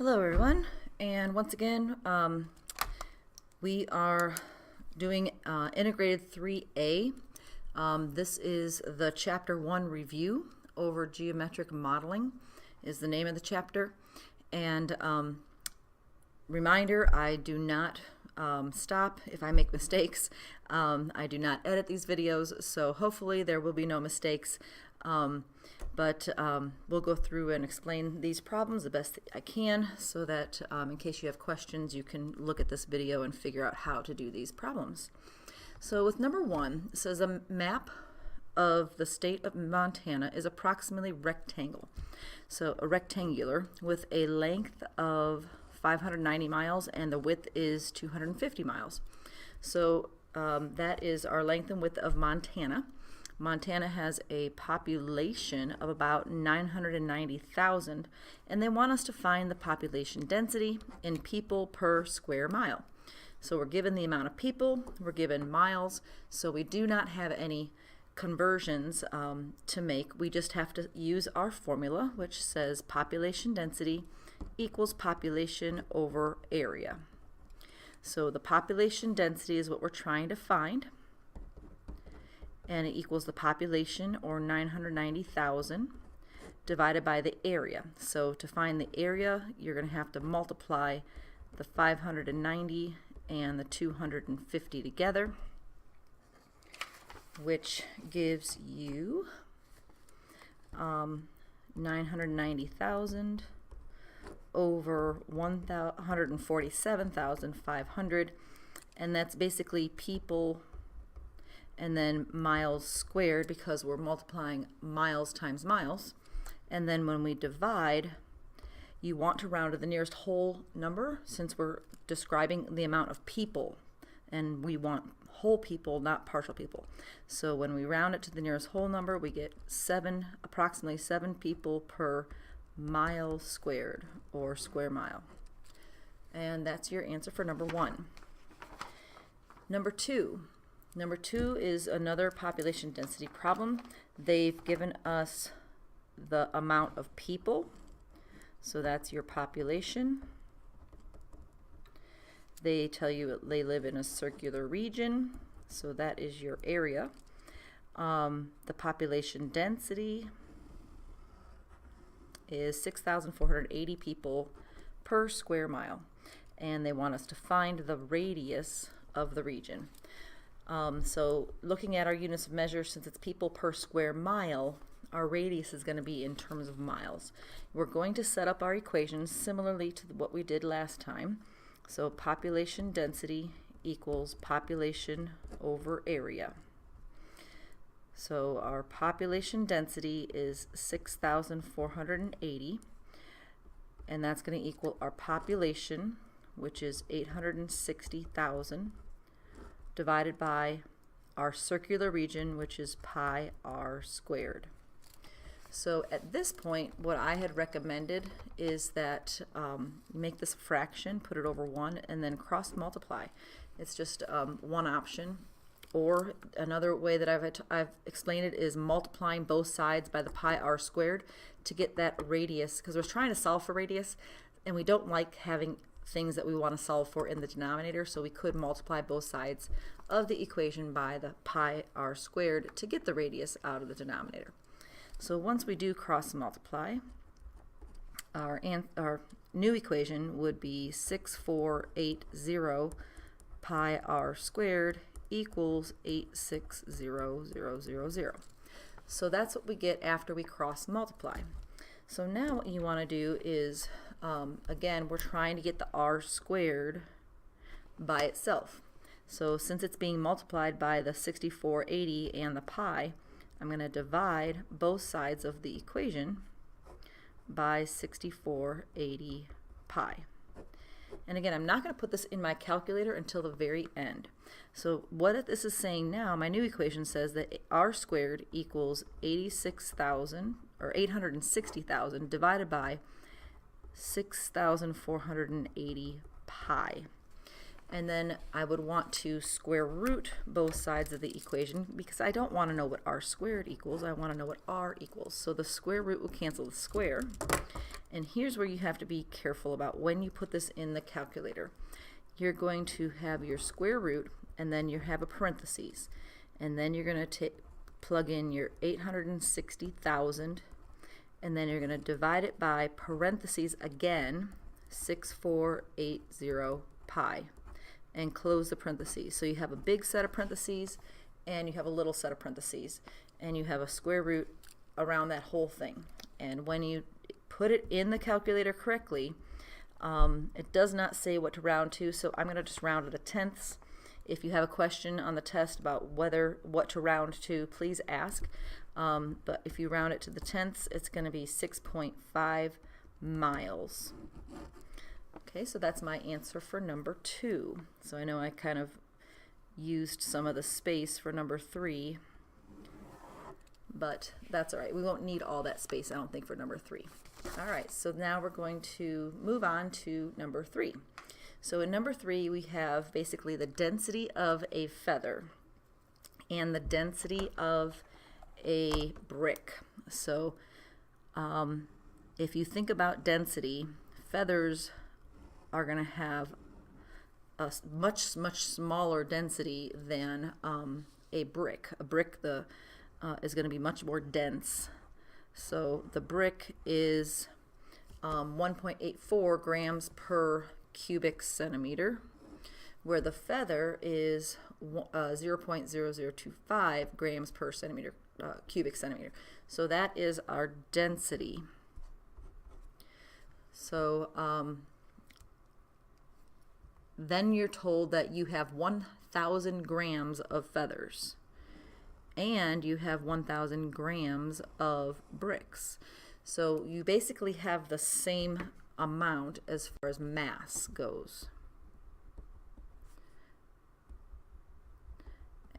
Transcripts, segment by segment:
Hello everyone, and once again we are doing Integrated 3A. This is the Chapter 1 review over geometric modeling is the name of the chapter. And reminder, I do not stop if I make mistakes. I do not edit these videos, so hopefully there will be no mistakes. But we'll go through and explain these problems the best I can so that in case you have questions, you can look at this video and figure out how to do these problems. So with number 1, it says a map of the state of Montana is approximately rectangle. So a rectangular with a length of 590 miles and the width is 250 miles. So that is our length and width of Montana. Montana has a population of about 990,000, and they want us to find the population density in people per square mile. So we're given the amount of people, we're given miles, so we do not have any conversions to make. We just have to use our formula, which says population density equals population over area. So the population density is what we're trying to find, and it equals the population, or 990,000, divided by the area. So to find the area, you're going to have to multiply the 590 and the 250 together, which gives you 990,000 over 147,500, and that's basically people and then miles squared, because we're multiplying miles times miles. And then when we divide, you want to round to the nearest whole number since we're describing the amount of people, and we want whole people, not partial people. So when we round it to the nearest whole number, we get approximately 7 people per mile squared, or square mile. And that's your answer for number 1. Number 2 is another population density problem. They've given us the amount of people, so that's your population. They tell you they live in a circular region, so that is your area. The population density is 6,480 people per square mile, and they want us to find the radius of the region. So looking at our units of measure, since it's people per square mile, our radius is going to be in terms of miles. We're going to set up our equations similarly to what we did last time. So population density equals population over area. So our population density is 6,480, and that's going to equal our population, which is 860,000, divided by our circular region, which is pi r squared. So at this point, what I had recommended is that you make this a fraction, put it over 1, and then cross multiply. It's just one option. Or another way that I've explained it is multiplying both sides by the pi r squared to get that radius, because we're trying to solve for radius, and we don't like having things that we want to solve for in the denominator, so we could multiply both sides of the equation by the pi r squared to get the radius out of the denominator. So once we do cross multiply, our new equation would be 6480 pi r squared equals 860,000. So that's what we get after we cross multiply. So now what you want to do is, again, we're trying to get the r squared by itself. So since it's being multiplied by the 6480 and the pi, I'm going to divide both sides of the equation by 6480 pi. And again, I'm not going to put this in my calculator until the very end. So what this is saying now, my new equation says that r squared equals 86,000 or 860,000 divided by 6,480 pi. And then I would want to square root both sides of the equation, because I don't want to know what r squared equals, I want to know what r equals. So the square root will cancel the square, And here's where you have to be careful about when you put this in the calculator. You're going to have your square root, and then you have a parentheses, and then you're going to plug in your 860,000, and then you're going to divide it by parentheses again, 6480 pi, and close the parentheses. So you have a big set of parentheses and you have a little set of parentheses, and you have a square root around that whole thing. And when you put it in the calculator correctly, it does not say what to round to, so I'm going to just round it to tenths. If you have a question on the test about what to round to, please ask. But if you round it to the tenths, it's going to be 6.5 miles. Okay, so that's my answer for number 2. So I know I kind of used some of the space for number 3, but that's all right. We won't need all that space, I don't think, for number 3. All right, so now we're going to move on to number 3. So in number 3, we have basically the density of a feather and the density of a brick. So if you think about density, feathers are going to have a much smaller density than a brick. A brick is going to be much more dense. So the brick is 1.84 grams per cubic centimeter, where the feather is 0.0025 grams per centimeter cubic centimeter. So that is our density. So then you're told that you have 1,000 grams of feathers and you have 1,000 grams of bricks. So you basically have the same amount as far as mass goes.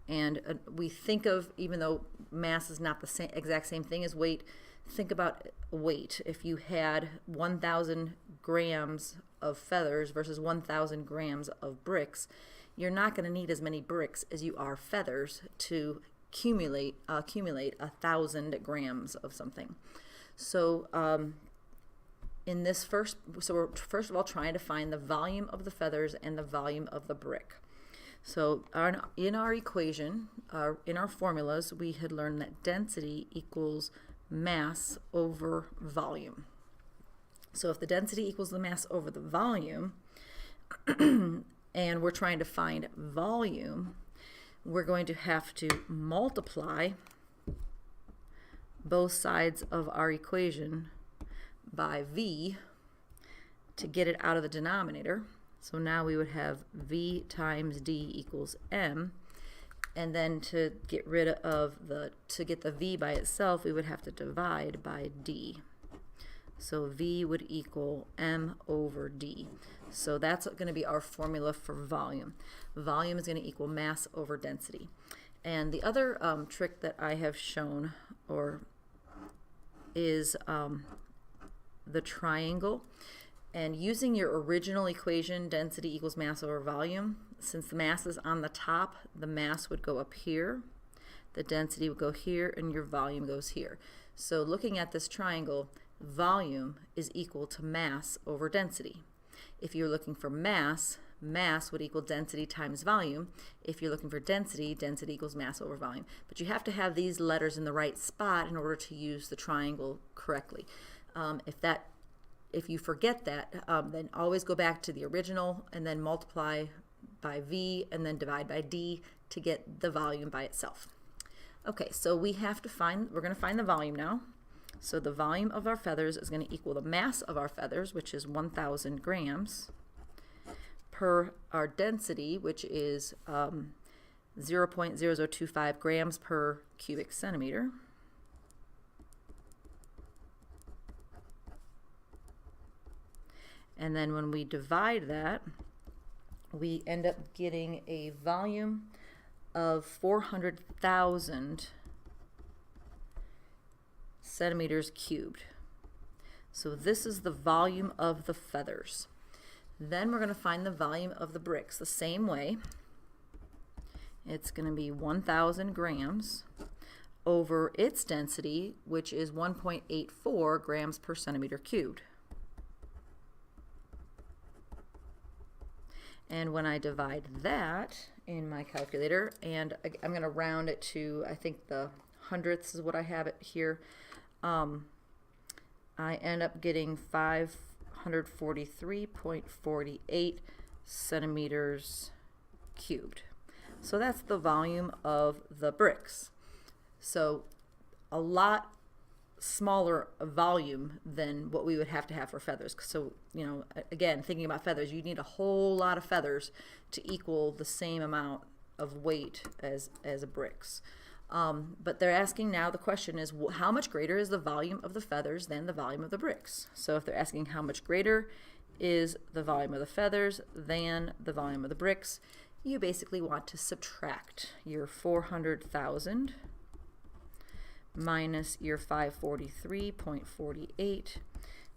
And we think of, even though mass is not the exact same thing as weight, think about weight. If you had 1,000 grams of feathers versus 1,000 grams of bricks, you're not going to need as many bricks as you are feathers to accumulate 1,000 grams of something. So in this we're first of all trying to find the volume of the feathers and the volume of the brick. So in our equation, in our formulas, we had learned that density equals mass over volume. So if the density equals the mass over the volume, and we're trying to find volume, we're going to have to multiply both sides of our equation by V to get it out of the denominator. So now we would have V times D equals M, and then to get the V by itself, we would have to divide by D. So V would equal M over D. So that's going to be our formula for volume. Volume is going to equal mass over density. And the other trick that I have shown is the triangle. And using your original equation, density equals mass over volume, since the mass is on the top, the mass would go up here, the density would go here, and your volume goes here. So looking at this triangle, volume is equal to mass over density. If you're looking for mass, mass would equal density times volume. If you're looking for density, density equals mass over volume. But you have to have these letters in the right spot in order to use the triangle correctly. If you forget that, then always go back to the original and then multiply by V and then divide by D to get the volume by itself. Okay, so we're going to find the volume now. So the volume of our feathers is going to equal the mass of our feathers, which is 1,000 grams, per our density, which is 0.0025 grams per cubic centimeter. And then when we divide that, we end up getting a volume of 400,000 centimeters cubed. So this is the volume of the feathers. Then we're going to find the volume of the bricks the same way. It's going to be 1,000 grams over its density, which is 1.84 grams per centimeter cubed. And when I divide that in my calculator, and I'm going to round it to, I think the hundredths is what I have it here, I end up getting 543.48 centimeters cubed. So that's the volume of the bricks. So a lot smaller volume than what we would have to have for feathers. So, you know, again, thinking about feathers, you need a whole lot of feathers to equal the same amount of weight as a bricks. But they're asking now, the question is, how much greater is the volume of the feathers than the volume of the bricks? So if they're asking how much greater is the volume of the feathers than the volume of the bricks, you basically want to subtract your 400,000 minus your 543.48,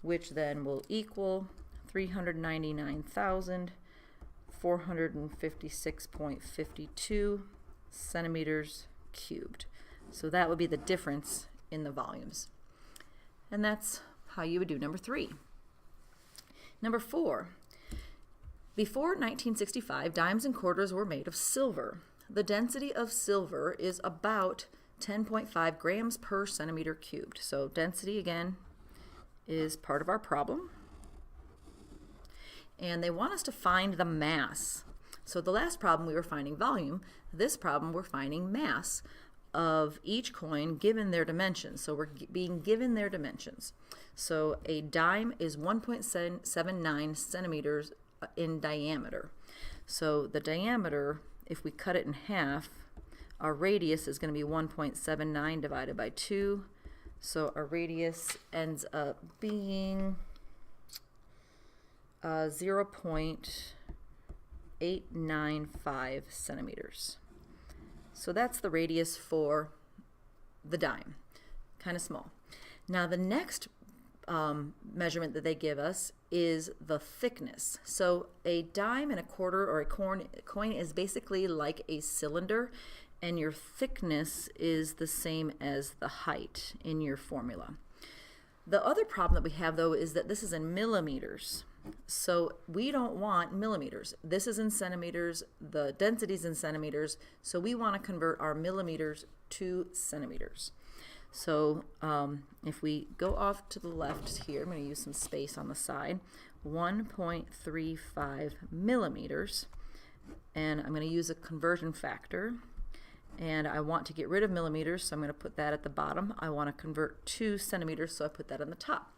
which then will equal 399,456.52 centimeters cubed. So that would be the difference in the volumes. And that's how you would do number 3. Number 4. Before 1965, dimes and quarters were made of silver. The density of silver is about 10.5 grams per centimeter cubed. So density, again, is part of our problem. And they want us to find the mass. So the last problem we were finding volume. This problem we're finding mass of each coin given their dimensions. So we're being given their dimensions. So a dime is 1.79 centimeters in diameter. So the diameter, if we cut it in half, our radius is going to be 1.79 divided by 2. So our radius ends up being 0.895 centimeters. So that's the radius for the dime. Kind of small. Now the next measurement that they give us is the thickness. So a dime and a quarter or a coin is basically like a cylinder, and your thickness is the same as the height in your formula. The other problem that we have, though, is that this is in millimeters. So we don't want millimeters. This is in centimeters, the density is in centimeters, so we want to convert our millimeters to centimeters. So if we go off to the left here, I'm going to use some space on the side, 1.35 millimeters, and I'm going to use a conversion factor. And I want to get rid of millimeters, so I'm going to put that at the bottom. I want to convert to centimeters, so I put that on the top.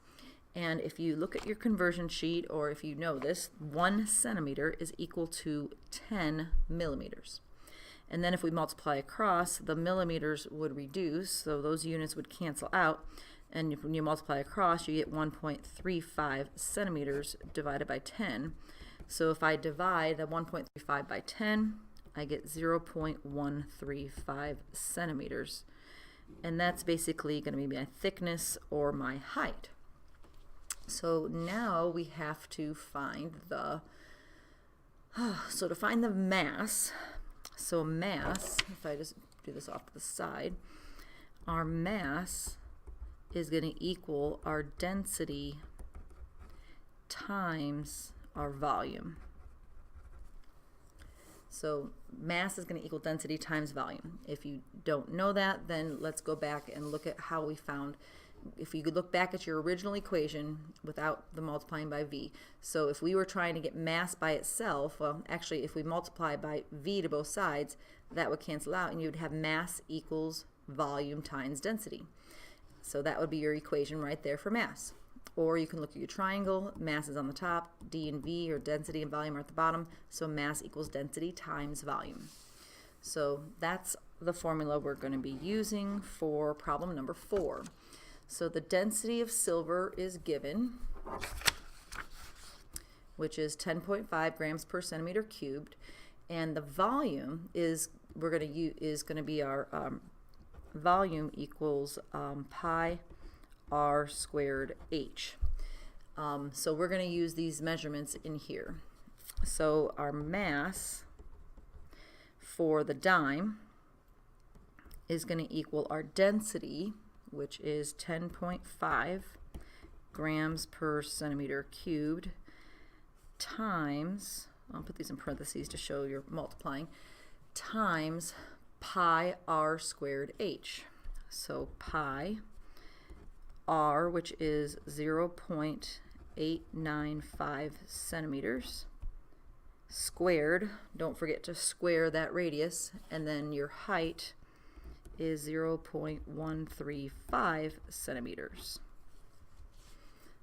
And if you look at your conversion sheet, or if you know this, 1 centimeter is equal to 10 millimeters. And then if we multiply across, the millimeters would reduce, so those units would cancel out. And when you multiply across, you get 1.35 centimeters divided by 10. So if I divide the 1.35 by 10, I get 0.135 centimeters. And that's basically going to be my thickness or my height. So now we have to find the, so to find the mass, so mass, if I just do this off to the side, our mass is going to equal our density times our volume. So mass is going to equal density times volume. If you don't know that, then let's go back and look at how we found, if you could look back at your original equation without the multiplying by v. So if we were trying to get mass by itself, well, actually if we multiply by v to both sides, that would cancel out and you'd have mass equals volume times density. So that would be your equation right there for mass. Or you can look at your triangle, mass is on the top, d and v, or density and volume are at the bottom, so mass equals density times volume. So that's the formula we're going to be using for problem number 4. So the density of silver is given, which is 10.5 grams per centimeter cubed, and the volume is going to be our volume equals pi r squared h. So we're going to use these measurements in here. So our mass for the dime is going to equal our density, which is 10.5 grams per centimeter cubed, times I'll put these in parentheses to show you're multiplying, times pi r squared h. So pi r, which is 0.895 centimeters, squared, don't forget to square that radius, and then your height is 0.135 centimeters.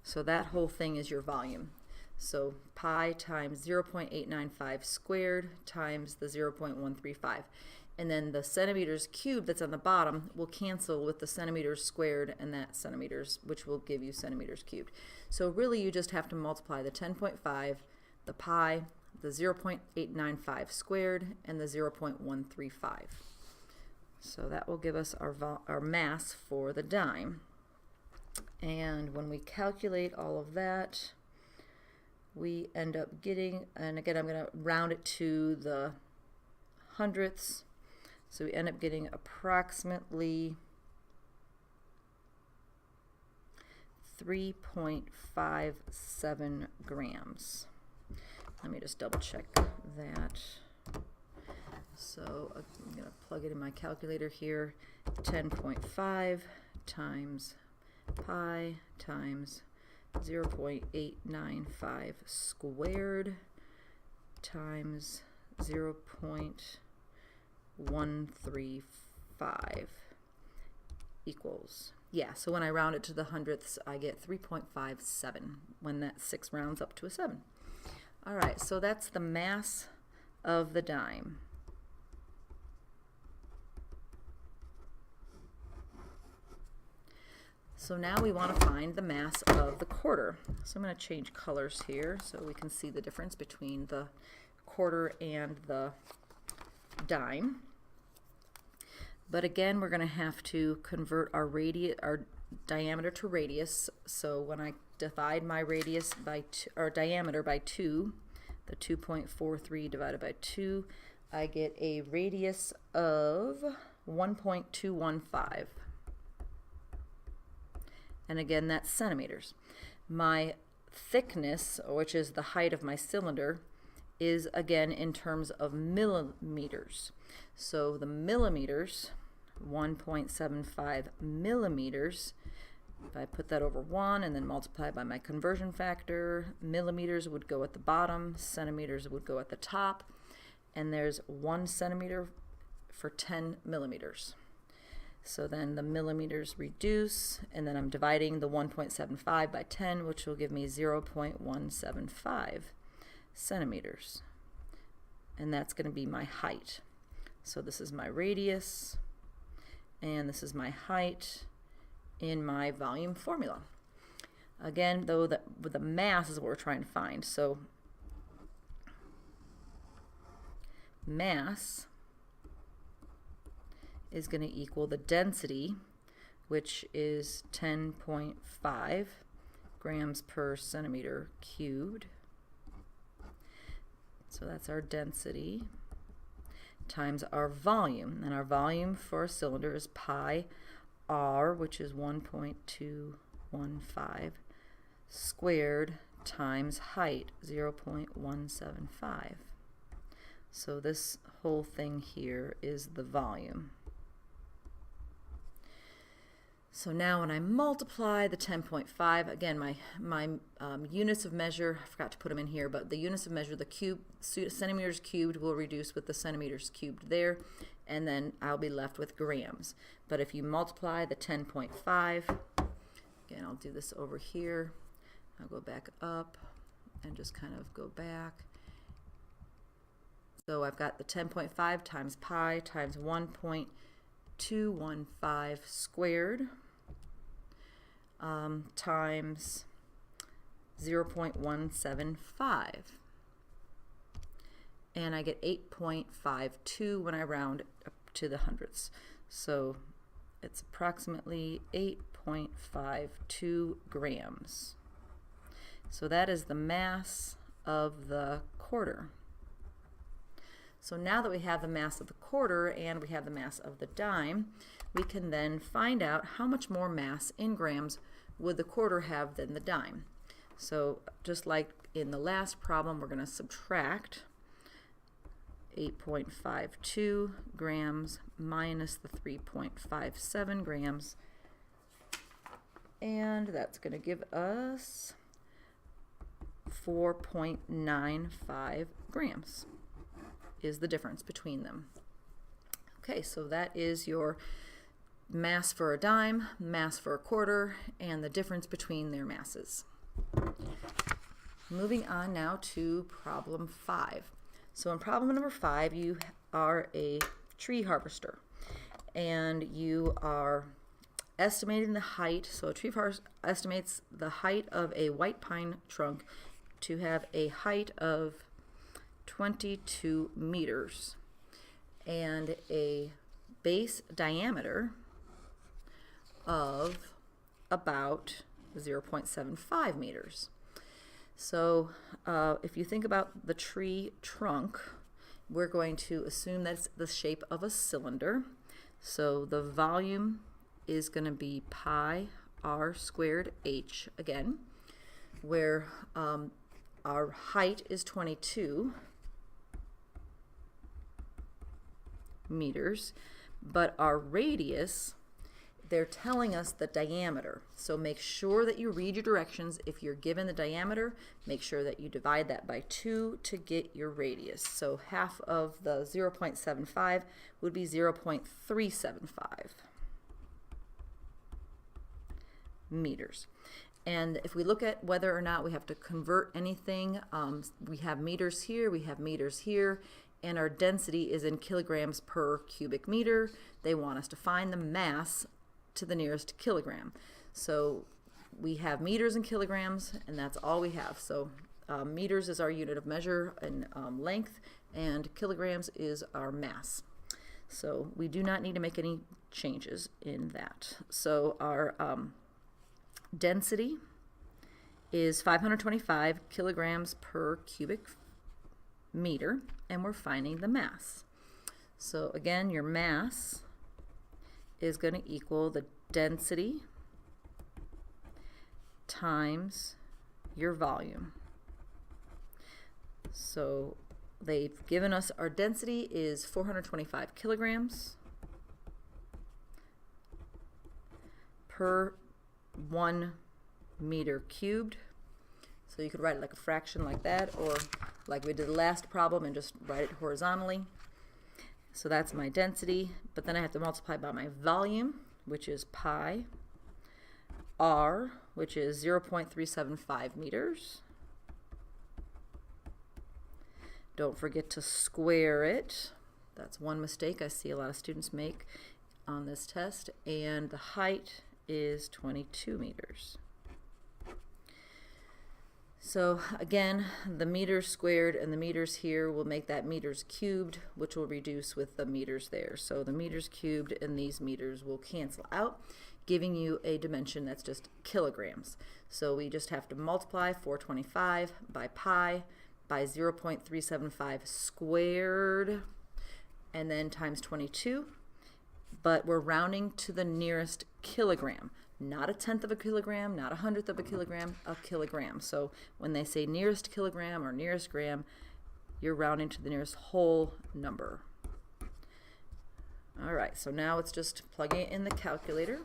So that whole thing is your volume. So pi times 0.895 squared times the 0.135. And then the centimeters cubed that's on the bottom will cancel with the centimeters squared and that centimeters, which will give you centimeters cubed. So really you just have to multiply the 10.5, the pi, the 0.895 squared, and the 0.135. So that will give us our mass for the dime. And when we calculate all of that, we end up getting, and again I'm going to round it to the hundredths, so we end up getting approximately 3.57 grams. Let me just double check that. So I'm going to plug it in my calculator here. 10.5 times pi times 0.895 squared times 0.135 equals, yeah, so when I round it to the hundredths, I get 3.57 when that 6 rounds up to a 7. All right, so that's the mass of the dime. So now we want to find the mass of the quarter. So I'm going to change colors here so we can see the difference between the quarter and the dime. But again, we're going to have to convert our diameter to radius. So when I divide my radius by diameter by 2, the 2.43 divided by 2, I get a radius of 1.215. And again, that's centimeters. My thickness, which is the height of my cylinder, is again in terms of millimeters. So the millimeters, 1.75 millimeters, if I put that over 1 and then multiply by my conversion factor, millimeters would go at the bottom, centimeters would go at the top, and there's 1 centimeter for 10 millimeters. So then the millimeters reduce, and then I'm dividing the 1.75 by 10, which will give me 0.175 centimeters. And that's going to be my height. So this is my radius, and this is my height in my volume formula. Again, though, the mass is what we're trying to find. So mass is going to equal the density, which is 10.5 grams per centimeter cubed. So that's our density times our volume. And our volume for a cylinder is pi r, which is 1.215 squared times height, 0.175. So this whole thing here is the volume. So now when I multiply the 10.5, again, my units of measure, I forgot to put them in here, but the units of measure, the centimeters cubed will reduce with the centimeters cubed there, and then I'll be left with grams. But if you multiply the 10.5, again, I'll do this over here. I'll go back up and just kind of go back. So I've got the 10.5 times pi times 1.215 squared times 0.175, and I get 8.52 when I round up to the hundredths. So it's approximately 8.52 grams. So that is the mass of the quarter. So now that we have the mass of the quarter and we have the mass of the dime, we can then find out how much more mass in grams would the quarter have than the dime. So just like in the last problem, we're going to subtract 8.52 grams minus the 3.57 grams, and that's going to give us 4.95 grams is the difference between them. Okay, so that is your mass for a dime, mass for a quarter, and the difference between their masses. Moving on now to problem 5. So in problem number 5, you are a tree harvester, and you are estimating the height. So a tree harvester estimates the height of a white pine trunk to have a height of 22 meters and a base diameter of about 0.75 meters. So if you think about the tree trunk, we're going to assume that's the shape of a cylinder. So the volume is going to be pi r squared h again, where our height is 22 meters, but our radius, they're telling us the diameter. So make sure that you read your directions. If you're given the diameter, make sure that you divide that by 2 to get your radius. So half of the 0.75 would be 0.375 meters. And if we look at whether or not we have to convert anything, we have meters here, we have meters here, and our density is in kilograms per cubic meter. They want us to find the mass to the nearest kilogram. So we have meters and kilograms, and that's all we have. So meters is our unit of measure in length, and kilograms is our mass. So we do not need to make any changes in that. So our density is 525 kilograms per cubic meter, and we're finding the mass. So again, your mass is going to equal the density times your volume. So they've given us our density is 425 kilograms per 1 meter cubed. So you could write it like a fraction like that, or like we did the last problem and just write it horizontally. So that's my density, but then I have to multiply by my volume, which is pi r, which is 0.375 meters. Don't forget to square it. That's one mistake I see a lot of students make on this test. And the height is 22 meters. So again, the meters squared and the meters here will make that meters cubed, which will reduce with the meters there. So the meters cubed and these meters will cancel out, giving you a dimension that's just kilograms. So we just have to multiply 425 by pi by 0.375 squared, and then times 22. But we're rounding to the nearest kilogram. Not a tenth of a kilogram, not a hundredth of a kilogram, a kilogram. So when they say nearest kilogram or nearest gram, you're rounding to the nearest whole number. All right, so now it's just plugging it in the calculator.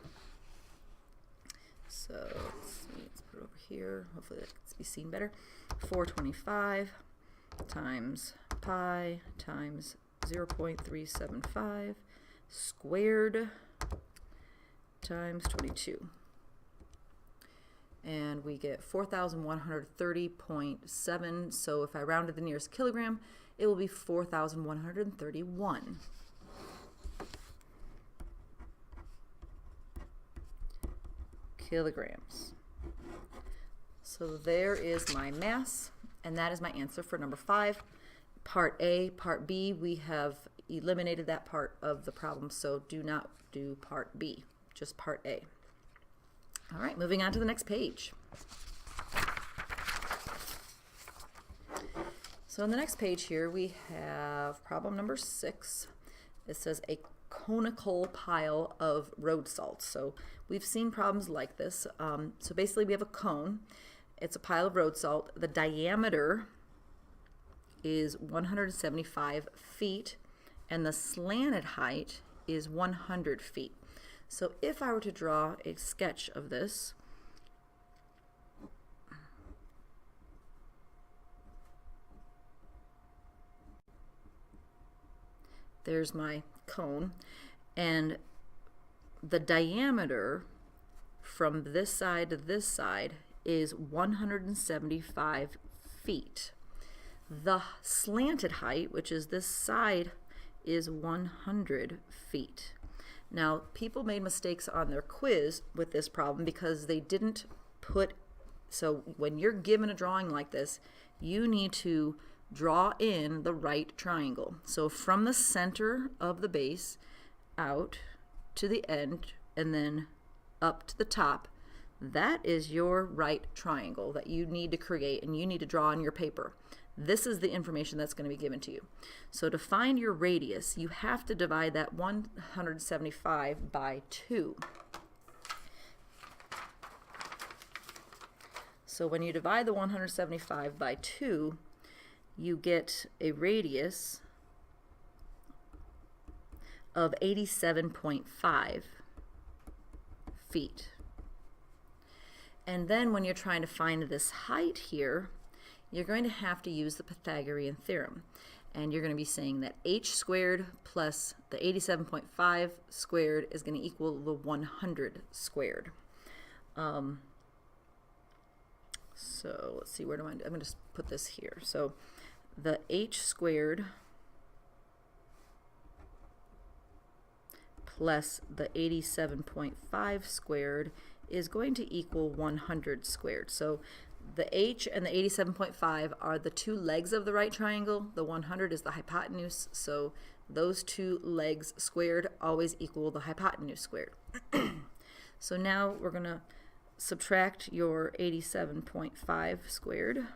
So let's see, let's put it over here. Hopefully that can be seen better. 425 times pi times 0.375 squared times 22, and we get 4,130.7. So if I round to the nearest kilogram, it will be 4,131 kilograms. So there is my mass, and that is my answer for number 5. Part A. Part B, we have eliminated that part of the problem, so do not do part B. Just part A. All right, moving on to the next page. So on the next page here, we have problem number 6. It says a conical pile of road salt. So we've seen problems like this. So basically we have a cone, it's a pile of road salt. The diameter is 175 feet, and the slanted height is 100 feet. So if I were to draw a sketch of this, there's my cone, and the diameter from this side to this side is 175 feet. The slanted height, which is this side, is 100 feet. Now, people made mistakes on their quiz with this problem because they didn't put, so when you're given a drawing like this, you need to draw in the right triangle. So from the center of the base out to the end and then up to the top, that is your right triangle that you need to create and you need to draw on your paper. This is the information that's going to be given to you. So to find your radius, you have to divide that 175 by 2. So when you divide the 175 by 2, you get a radius of 87.5 feet. And then when you're trying to find this height here, you're going to have to use the Pythagorean Theorem. And you're going to be saying that h squared plus the 87.5 squared is going to equal the 100 squared. So let's see, where do I'm going to just put this here. So the h squared plus the 87.5 squared is going to equal 100 squared. So the h and the 87.5 are the two legs of the right triangle. The 100 is the hypotenuse. So those two legs squared always equal the hypotenuse squared. So now we're going to subtract your 87.5 squared.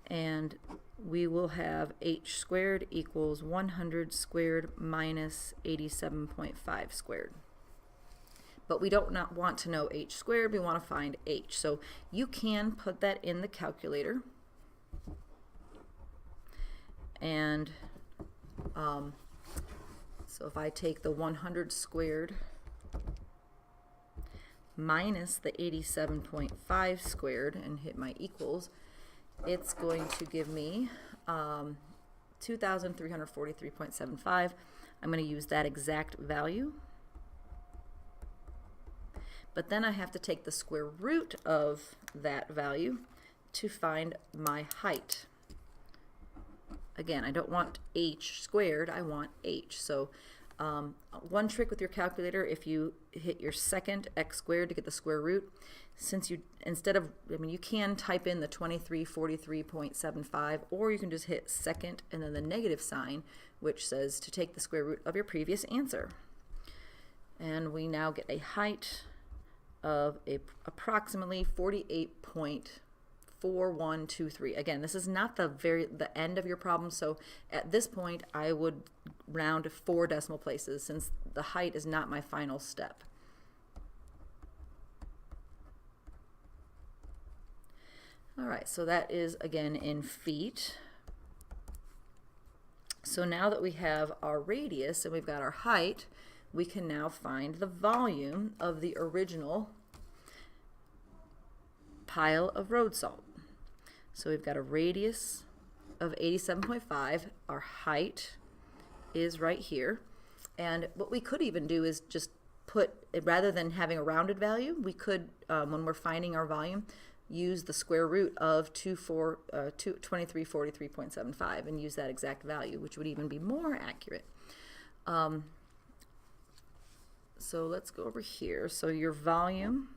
And we will have h squared equals 100 squared minus 87.5 squared. But we don't not want to know h squared, we want to find h. So you can put that in the calculator. And so if I take the 100 squared minus the 87.5 squared and hit my equals, it's going to give me 2,343.75. I'm going to use that exact value. But then I have to take the square root of that value to find my height. Again, I don't want h squared, I want h. So one trick with your calculator, if you hit your second x squared to get the square root, since you, instead of, you can type in the 2343.75, or you can just hit second and then the negative sign, which says to take the square root of your previous answer. And we now get a height of approximately 48.4123. Again, this is not the end of your problem, so at this point I would round 4 decimal places since the height is not my final step. Alright, so that is again in feet. So now that we have our radius and we've got our height, we can now find the volume of the original pile of road salt. So we've got a radius of 87.5. Our height is right here. And what we could even do is just put, rather than having a rounded value, we could, when we're finding our volume, use the square root of 2343.75 and use that exact value, which would even be more accurate. So let's go over here. So your volume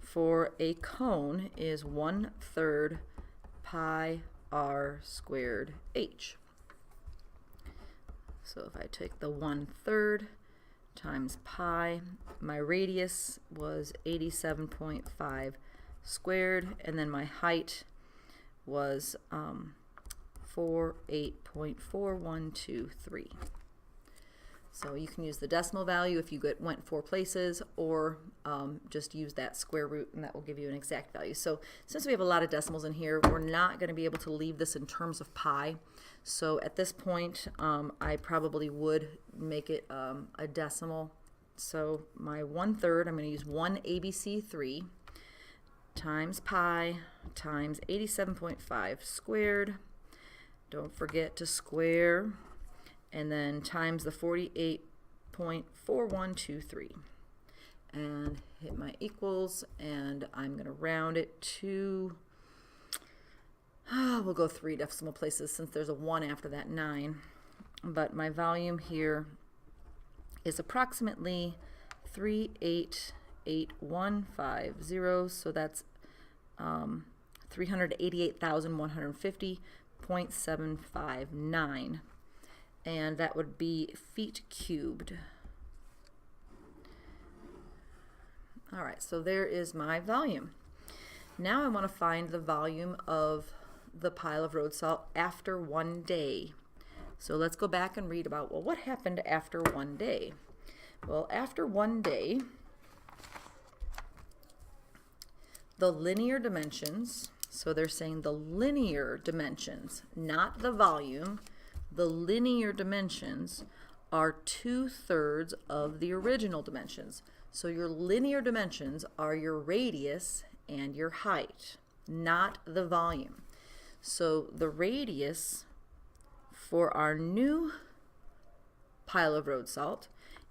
for a cone is 1/3 pi r squared h. So if I take the 1/3 times pi, my radius was 87.5 squared, and then my height was 48.4123. So you can use the decimal value if you went 4 places, or just use that square root, and that will give you an exact value. So since we have a lot of decimals in here, we're not going to be able to leave this in terms of pi. So at this point, I probably would make it a decimal. So my 1/3, I'm going to use 1 ABC3 times pi times 87.5 squared. Don't forget to square, and then times the 48.4123, and hit my equals, and I'm going to round it to, we'll go 3 decimal places since there's a 1 after that 9, but my volume here is approximately 388,150, so that's 388,150.759, and that would be feet cubed. All right, so there is my volume. Now I want to find the volume of the pile of road salt after 1 day. So let's go back and read about, well, what happened after 1 day? Well, after 1 day, the linear dimensions, so they're saying the linear dimensions, not the volume, the linear dimensions are 2/3 of the original dimensions. So your linear dimensions are your radius and your height, not the volume. So the radius for our new pile of road salt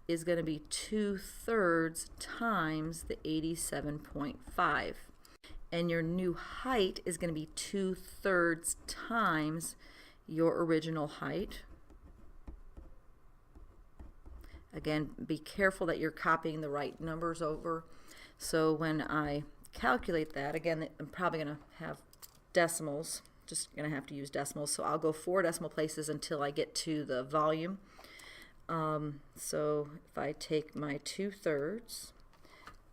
is going to be 2/3 times the 87.5. And your new height is going to be 2/3 times your original height. Again, be careful that you're copying the right numbers over. So when I calculate that, again, I'm probably going to have decimals, just going to have to use decimals. So I'll go 4 decimal places until I get to the volume. So if I take my 2/3,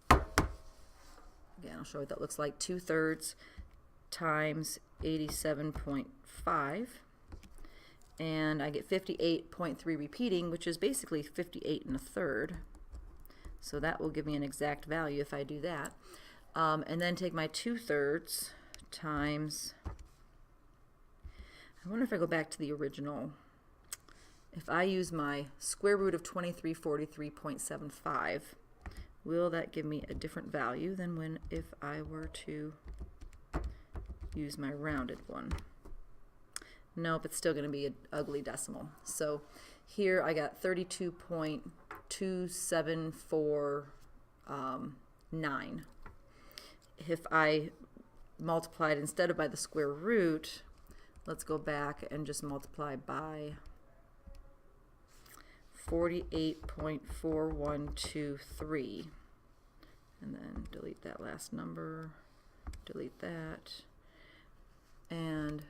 again, I'll show you what that looks like, 2/3 times 87.5, and I get 58.3 repeating, which is basically 58 1/3. So that will give me an exact value if I do that. And then take my 2/3 times, I wonder if I go back to the original, if I use my square root of 2343.75, will that give me a different value than if I were to use my rounded one? Nope, it's still going to be an ugly decimal. So here I got 32.2749. If I multiplied instead of by the square root, let's go back and just multiply by 48.4123, and then delete that last number, delete that, and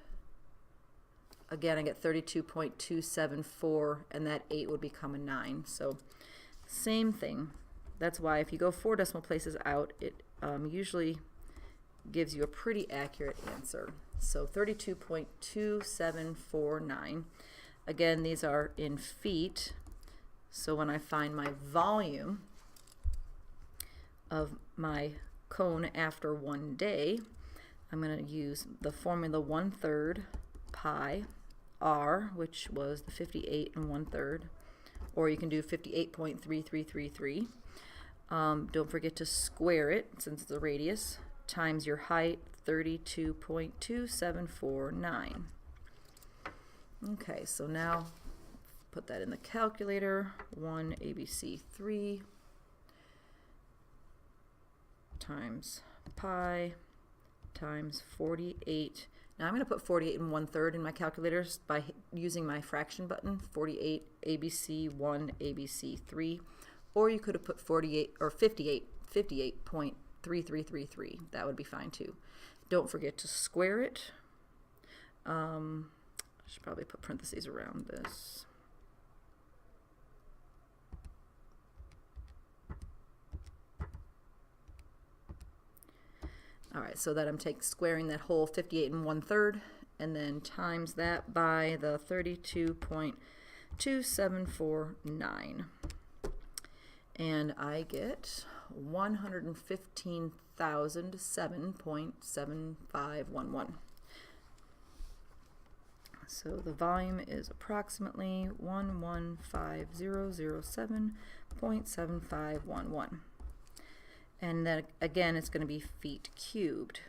again I get 32.274, and that 8 would become a 9. So same thing. That's why if you go 4 decimal places out, it usually gives you a pretty accurate answer. So 32.2749. Again, these are in feet. So when I find my volume of my cone after 1 day, I'm going to use the formula 1/3 pi r, which was the 58 1/3, or you can do 58.3333. Don't forget to square it since it's a radius, times your height, 32.2749. Okay, so now put that in the calculator. 1 ABC3 times pi times 48. Now I'm going to put 48 1/3 in my calculators by using my fraction button, 48 ABC 1 ABC 3, or you could have put 48 or 58.3333. That would be fine too. Don't forget to square it. I should probably put parentheses around this. All right, so that I'm squaring that whole 58 1/3, and then times that by the 32.2749, 2749. And I get 115,007.7511. So the volume is approximately 115,007.7511. And then again, it's going to be feet cubed.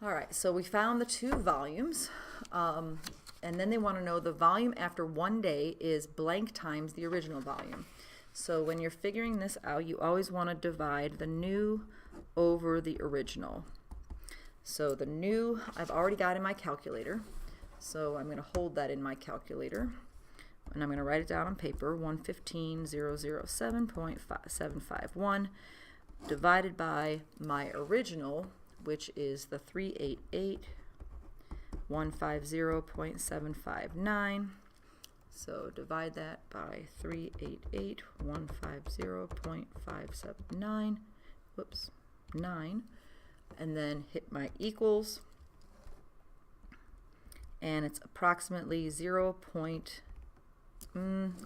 All right, so we found the two volumes, and then they want to know the volume after 1 day is blank times the original volume. So when you're figuring this out, you always want to divide the new over the original. So the new I've already got in my calculator, so I'm going to hold that in my calculator, and I'm going to write it down on paper. 115,007.751 divided by my original, which is the 388,150.759. So divide that by 388,150.579. Whoops, 9. And then hit my equals. And it's approximately 0.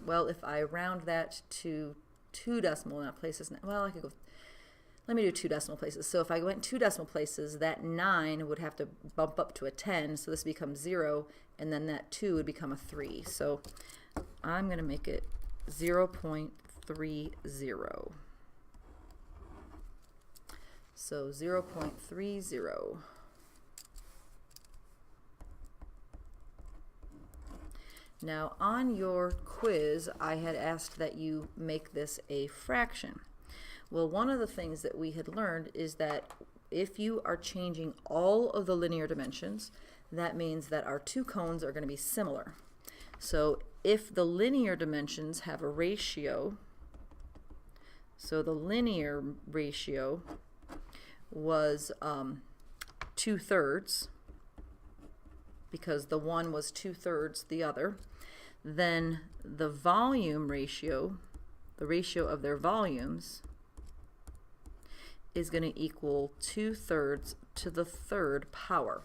Well, if I round that to 2 decimal places, well, I could go. Let me do 2 decimal places. So if I went 2 decimal places, that 9 would have to bump up to a 10, so this becomes 0, and then that 2 would become a 3. So I'm going to make it 0.30. So 0.30. Now on your quiz, I had asked that you make this a fraction. Well, one of the things that we had learned is that if you are changing all of the linear dimensions, that means that our two cones are going to be similar. So if the linear dimensions have a ratio, so the linear ratio was 2/3, because the one was 2/3 the other, then the volume ratio, the ratio of their volumes, is going to equal 2/3 to the third power.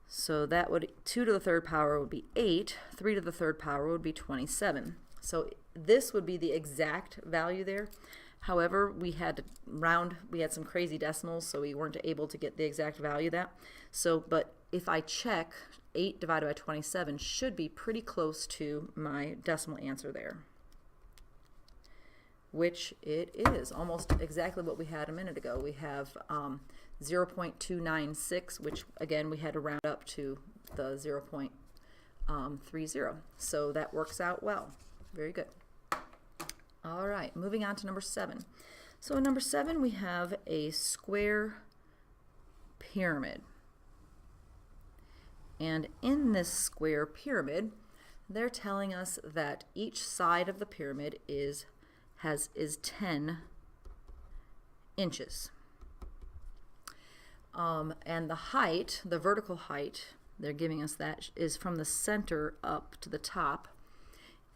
So that would, 2 to the third power would be 8, 3 to the third power would be 27. So this would be the exact value there. However, we had to round, we had some crazy decimals, so we weren't able to get the exact value of that. So, but if I check, 8 divided by 27 should be pretty close to my decimal answer there, which it is almost exactly what we had a minute ago. We have 0.296, which again we had to round up to the 0.30. So that works out well. Very good. All right, moving on to number 7. So in number 7 we have a square pyramid. And in this square pyramid, they're telling us that each side of the pyramid is 10 inches. And the height, the vertical height, they're giving us that, is from the center up to the top,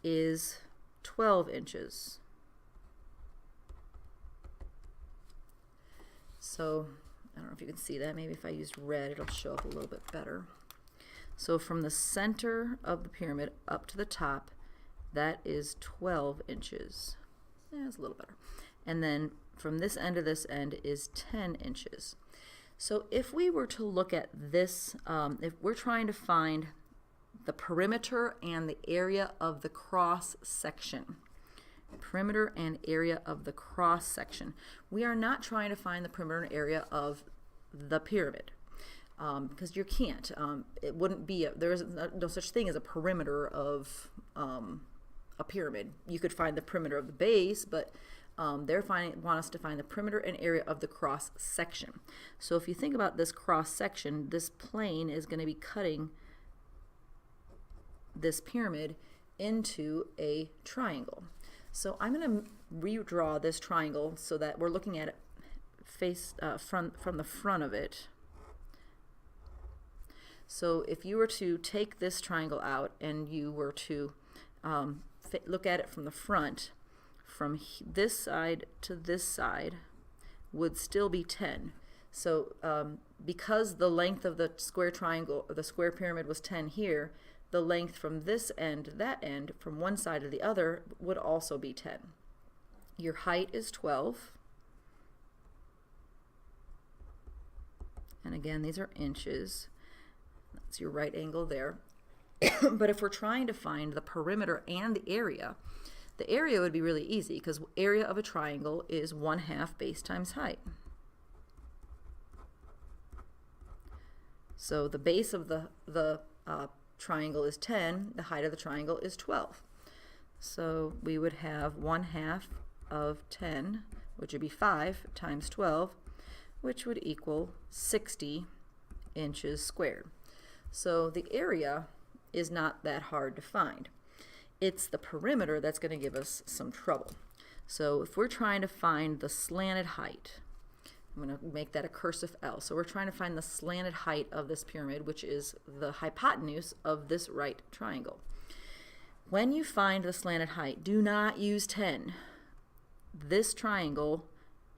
is 12 inches. So I don't know if you can see that. Maybe if I used red, it'll show up a little bit better. So from the center of the pyramid up to the top, that is 12 inches. Yeah, it's a little better. And then from this end to this end is 10 inches. So if we were to look at this, if we're trying to find the perimeter and the area of the cross section, perimeter and area of the cross section, we are not trying to find the perimeter and area of the pyramid, because you can't. It wouldn't be, there is no such thing as a perimeter of a pyramid. You could find the perimeter of the base, but want us to find the perimeter and area of the cross section. So if you think about this cross section, this plane is going to be cutting this pyramid into a triangle. So I'm going to redraw this triangle so that we're looking at it from the front of it. So if you were to take this triangle out and you were to look at it from the front, from this side to this side would still be 10. So because the length of the square triangle, or the square pyramid was 10 here, the length from this end to that end, from one side to the other, would also be 10. Your height is 12. And again, these are inches. That's your right angle there. But if we're trying to find the perimeter and the area would be really easy, because area of a triangle is 1/2 base times height. So the base of the triangle is 10, the height of the triangle is 12. So we would have 1/2 of 10, which would be 5 times 12, which would equal 60 inches squared. So the area is not that hard to find. It's the perimeter that's going to give us some trouble. So if we're trying to find the slanted height, I'm going to make that a cursive L. So we're trying to find the slanted height of this pyramid, which is the hypotenuse of this right triangle. When you find the slanted height, do not use 10. This triangle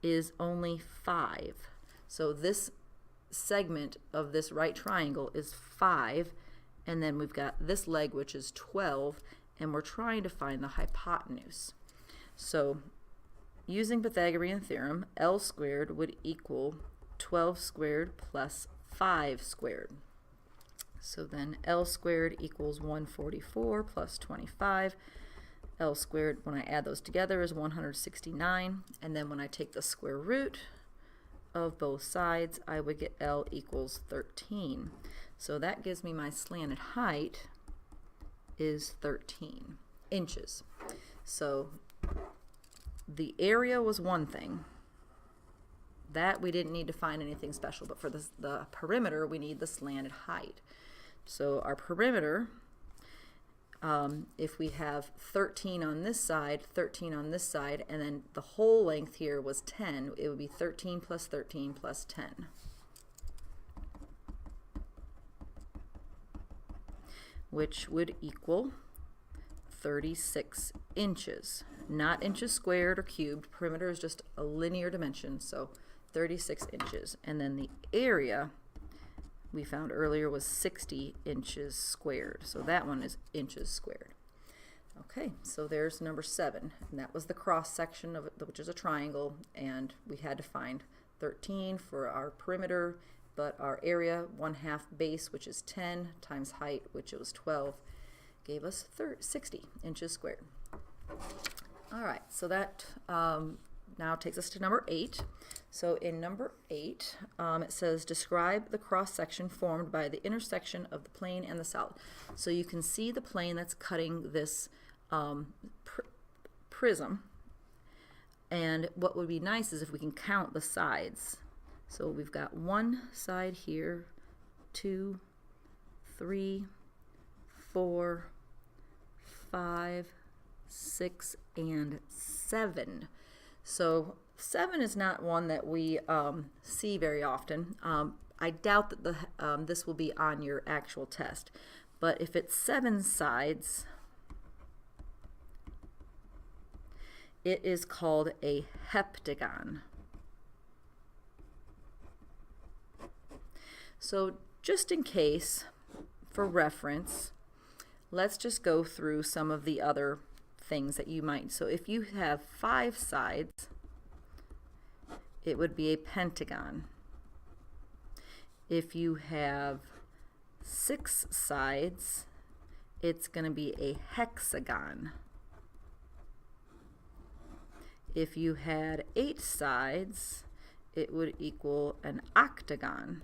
is only 5. So this segment of this right triangle is 5, and then we've got this leg, which is 12, and we're trying to find the hypotenuse. So using Pythagorean Theorem, L squared would equal 12 squared plus 5 squared. So then L squared equals 144 plus 25. L squared, when I add those together, is 169. And then when I take the square root of both sides, I would get L equals 13. So that gives me my slanted height is 13 inches. So the area was one thing. That we didn't need to find anything special, but for the perimeter, we need the slanted height. So our perimeter, if we have 13 on this side, 13 on this side, and then the whole length here was 10, it would be 13 plus 13 plus 10. Which would equal 36 inches. Not inches squared or cubed. Perimeter is just a linear dimension, so 36 inches. And then the area we found earlier was 60 inches squared. So that one is inches squared. Okay, so there's number 7. And that was the cross section of it, which is a triangle, and we had to find 13 for our perimeter, but our area, 1/2 base, which is 10, times height, which was 12, gave us 60 inches squared. All right, so that now takes us to number 8. So in number 8, it says, describe the cross-section formed by the intersection of the plane and the solid. So you can see the plane that's cutting this prism, and what would be nice is if we can count the sides. So we've got one side here, 2, 3, 4, 5, 6, and 7. So 7 is not one that we see very often. I doubt that this will be on your actual test, but if it's 7 sides, it is called a heptagon. So just in case, for reference, let's just go through some of the other things that you might. So if you have 5 sides, it would be a pentagon. If you have 6 sides, it's going to be a hexagon. If you had 8 sides, it would equal an octagon.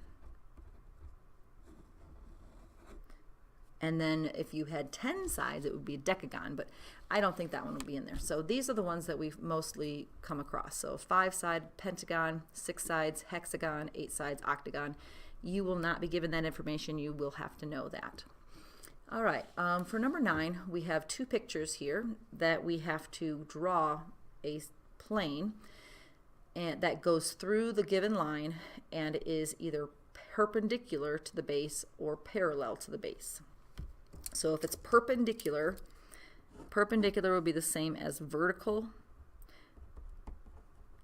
And then if you had 10 sides, it would be a decagon, but I don't think that one will be in there. So these are the ones that we've mostly come across. So 5-side pentagon, 6 sides hexagon, 8 sides octagon. You will not be given that information. You will have to know that. All right, for number 9, we have 2 pictures here that we have to draw a plane and that goes through the given line and is either perpendicular to the base or parallel to the base. So if it's perpendicular, perpendicular will be the same as vertical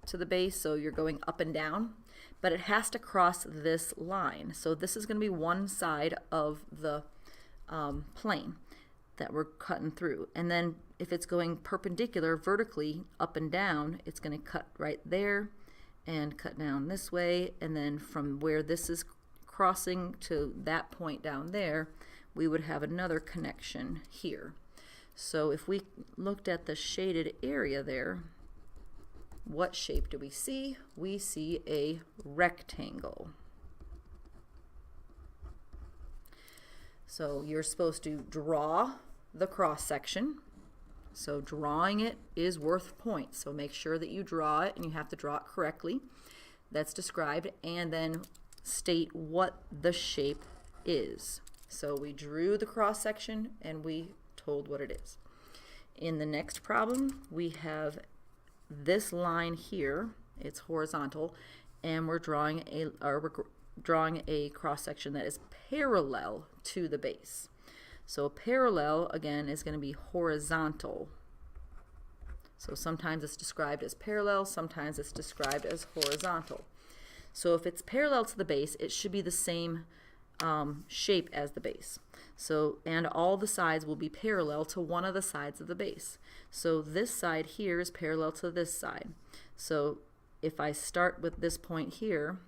to the base, so you're going up and down, but it has to cross this line. So this is going to be one side of the plane that we're cutting through. And then if it's going perpendicular vertically up and down, it's going to cut right there and cut down this way, and then from where this is crossing to that point down there, we would have another connection here. So if we looked at the shaded area there, what shape do we see? We see a rectangle. So you're supposed to draw the cross section. So drawing it is worth points. So make sure that you draw it, and you have to draw it correctly. That's described, and then state what the shape is. So we drew the cross section and we told what it is. In the next problem, we have this line here. It's horizontal, and we're drawing a cross section that is parallel to the base. So parallel, again, is going to be horizontal. So sometimes it's described as parallel, sometimes it's described as horizontal. So if it's parallel to the base, it should be the same shape as the base. So, and all the sides will be parallel to one of the sides of the base. So this side here is parallel to this side. So if I start with this point here,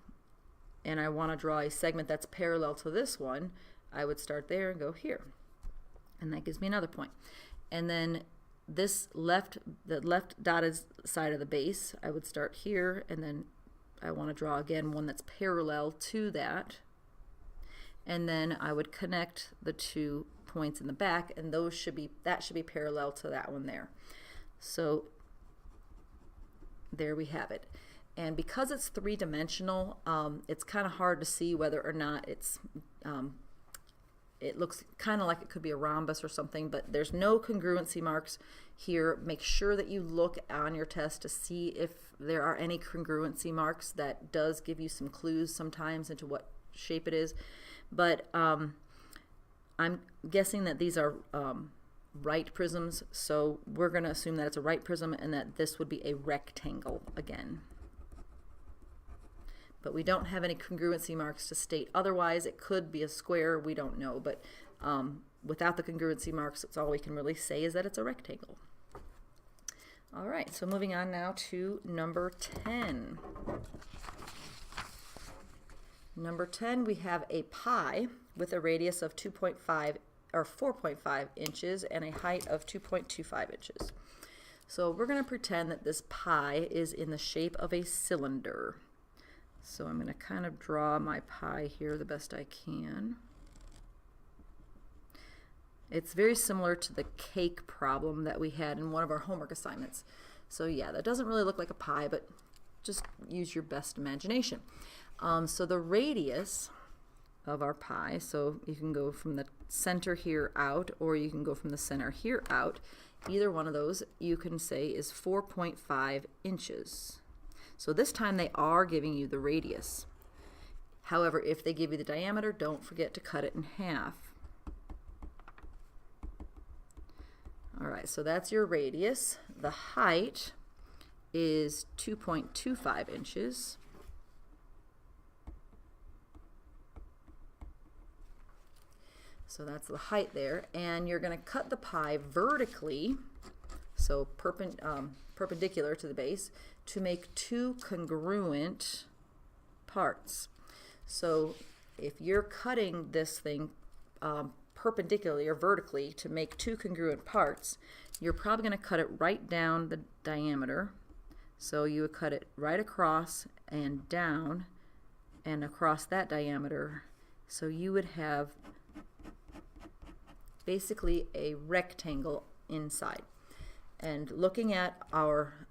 and I want to draw a segment that's parallel to this one, I would start there and go here. And that gives me another point. And then this the left dotted side of the base, I would start here, and then I want to draw again one that's parallel to that. And then I would connect the 2 points in the back, and that should be parallel to that one there. So there we have it. And because it's three-dimensional, it's kind of hard to see whether or not it looks kind of like it could be a rhombus or something, but there's no congruency marks here. Make sure that you look on your test to see if there are any congruency marks. That does give you some clues sometimes into what shape it is. But I'm guessing that these are right prisms, so we're going to assume that it's a right prism and that this would be a rectangle again. But we don't have any congruency marks to state otherwise. It could be a square, we don't know, but without the congruency marks, it's all we can really say is that it's a rectangle. All right, so moving on now to number 10. Number 10, we have a pie with a radius of 2.5 or 4.5 inches and a height of 2.25 inches. So we're going to pretend that this pie is in the shape of a cylinder. So I'm going to kind of draw my pie here the best I can. It's very similar to the cake problem that we had in one of our homework assignments. So yeah, that doesn't really look like a pie, but just use your best imagination. So the radius of our pie, so you can go from the center here out, or you can go from the center here out. Either one of those you can say is 4.5 inches. So this time they are giving you the radius. However, if they give you the diameter, don't forget to cut it in half. All right, so that's your radius. The height is 2.25 inches. So that's the height there, and you're going to cut the pie vertically, so perpendicular to the base, to make two congruent parts. So if you're cutting this thing perpendicularly or vertically to make two congruent parts, you're probably going to cut it right down the diameter. So you would cut it right across and down and across that diameter. So you would have basically a rectangle inside. And looking at our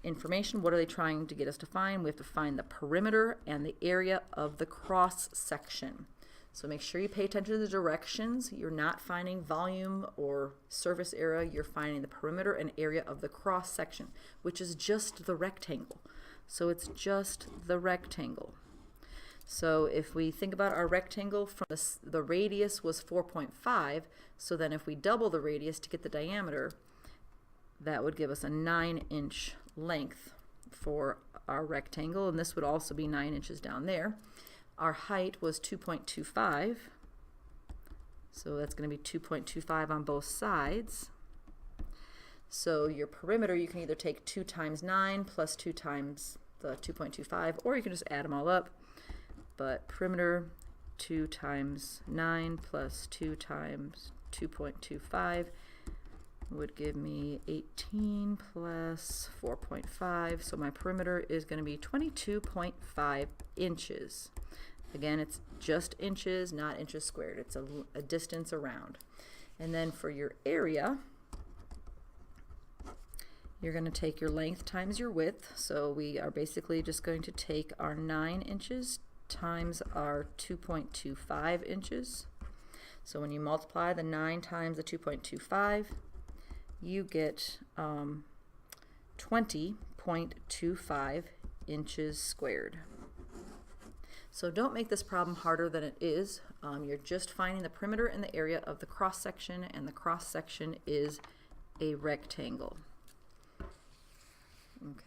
information, what are they trying to get us to find? We have to find the perimeter and the area of the cross section. So make sure you pay attention to the directions. You're not finding volume or surface area. You're finding the perimeter and area of the cross section, which is just the rectangle. So it's just the rectangle. So if we think about our rectangle, from the radius was 4.5, so then if we double the radius to get the diameter, that would give us a 9-inch length for our rectangle, and this would also be 9 inches down there. Our height was 2.25, so that's going to be 2.25 on both sides. So your perimeter, you can either take 2 times 9 plus 2 times the 2.25, or you can just add them all up. But perimeter, 2 times 9 plus 2 times 2.25 would give me 18 plus 4.5. So my perimeter is going to be 22.5 inches. Again, it's just inches, not inches squared. It's a distance around. And then for your area, you're going to take your length times your width. So we are basically just going to take our 9 inches times our 2.25 inches. So when you multiply the 9 times the 2.25, you get 20.25 inches squared. So don't make this problem harder than it is. You're just finding the perimeter and the area of the cross section, and the cross section is a rectangle.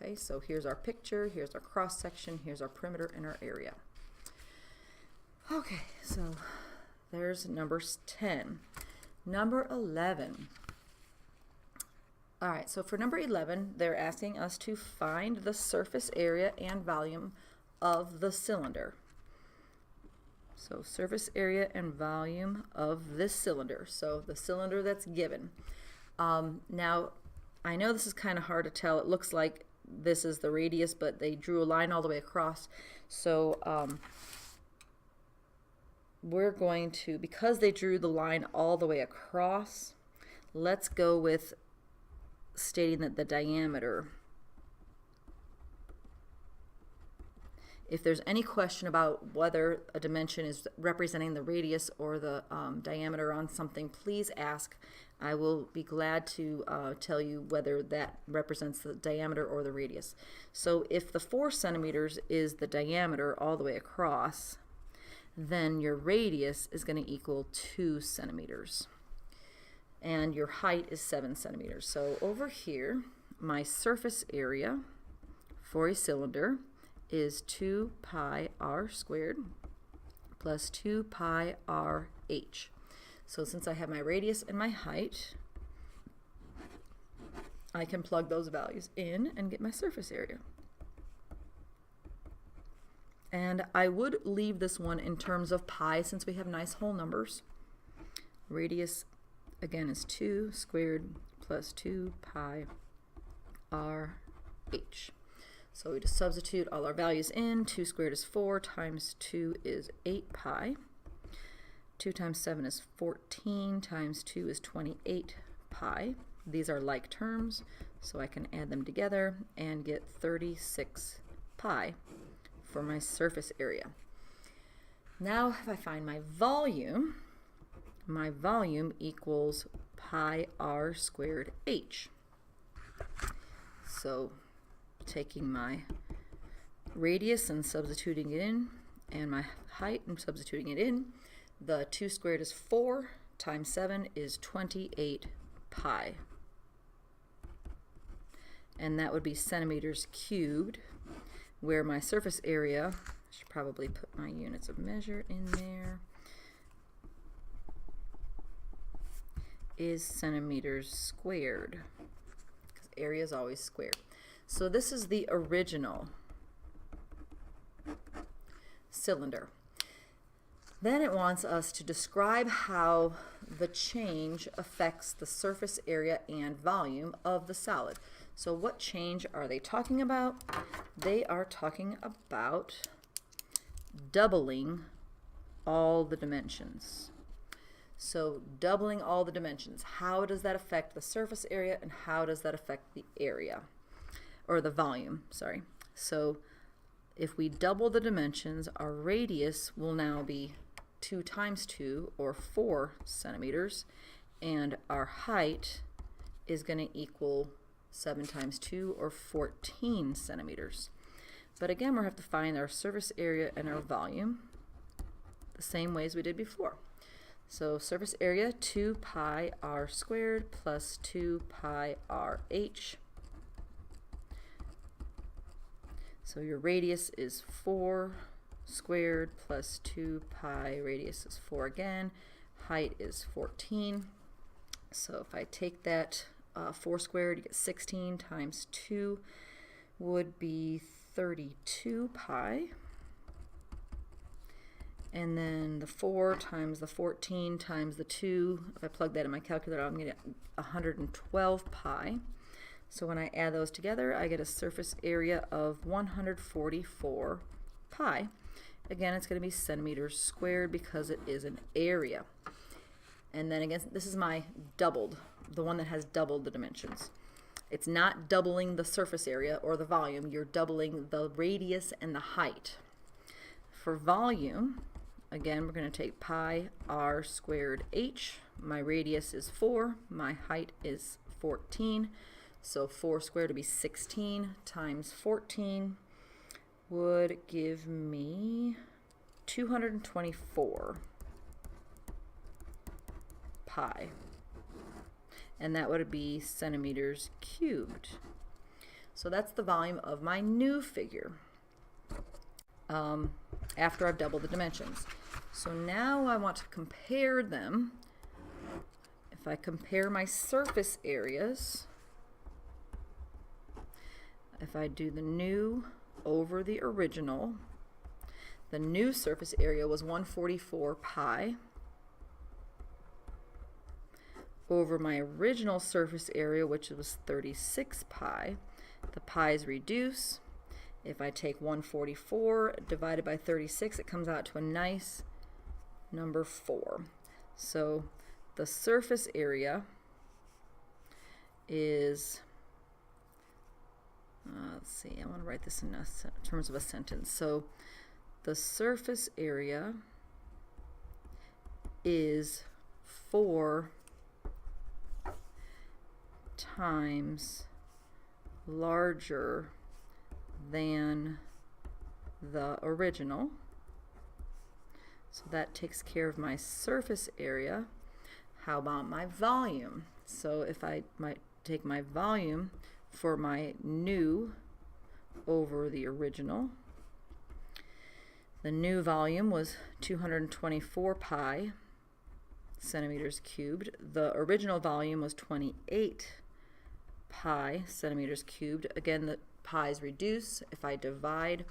Okay, so here's our picture, here's our cross section, here's our perimeter and our area. Okay, so there's number 10. Number 11. All right, so for number 11, they're asking us to find the surface area and volume of the cylinder. So surface area and volume of this cylinder. So the cylinder that's given. Now, I know this is kind of hard to tell. It looks like this is the radius, but they drew a line all the way across. So we're going to, because they drew the line all the way across, let's go with stating that the diameter, if there's any question about whether a dimension is representing the radius or the diameter on something, please ask. I will be glad to tell you whether that represents the diameter or the radius. So if the 4 centimeters is the diameter all the way across, then your radius is going to equal 2 centimeters. And your height is 7 centimeters. So over here, my surface area for a cylinder is 2 pi r squared plus 2 pi r h. So since I have my radius and my height, I can plug those values in and get my surface area. And I would leave this one in terms of pi since we have nice whole numbers. Radius again is 2 squared plus 2 pi r h. So we just substitute all our values in. 2 squared is 4 times 2 is 8 pi. 2 times 7 is 14 times 2 is 28 pi. These are like terms, so I can add them together and get 36 pi for my surface area. Now if I find my volume equals pi r squared h. So taking my radius and substituting it in, and my height and substituting it in, the 2 squared is 4 times 7 is 28 pi. And that would be centimeters cubed, where my surface area, I should probably put my units of measure in there, is centimeters squared, because area is always squared. So this is the original cylinder. Then it wants us to describe how the change affects the surface area and volume of the solid. So what change are they talking about? They are talking about doubling all the dimensions. So doubling all the dimensions, how does that affect the surface area and how does that affect the area? Or the volume, sorry. So if we double the dimensions, our radius will now be 2 times 2, or 4 centimeters, and our height is going to equal 7 times 2, or 14 centimeters. But again, we'll have to find our surface area and our volume the same way as we did before. So surface area, 2 pi r squared plus 2 pi r h. So your radius is 4 squared plus 2 pi, radius is 4 again, height is 14. So if I take that 4 squared, you get 16 times 2 would be 32 pi. And then the 4 times the 14 times the 2, if I plug that in my calculator, I'm going to get 112 pi. So when I add those together, I get a surface area of 144 pi. Again, it's going to be centimeters squared because it is an area. And then again, this is my doubled, the one that has doubled the dimensions. It's not doubling the surface area or the volume, you're doubling the radius and the height. For volume, again, we're going to take pi r squared h. My radius is 4, my height is 14. So 4 squared would be 16 times 14 would give me 224 pi. And that would be centimeters cubed. So that's the volume of my new figure after I've doubled the dimensions. So now I want to compare them. If I compare my surface areas, if I do the new over the original, the new surface area was 144 pi over my original surface area, which was 36 pi. The pi's reduce. If I take 144 divided by 36, it comes out to a nice number 4. So the surface area is, let's see, I want to write this in terms of a sentence. So the surface area is 4 times larger than the original. So that takes care of my surface area. How about my volume? So if I might take my volume for my new over the original, the new volume was 224 pi centimeters cubed. The original volume was 28 pi centimeters cubed. Again, the pi's reduce. If I divide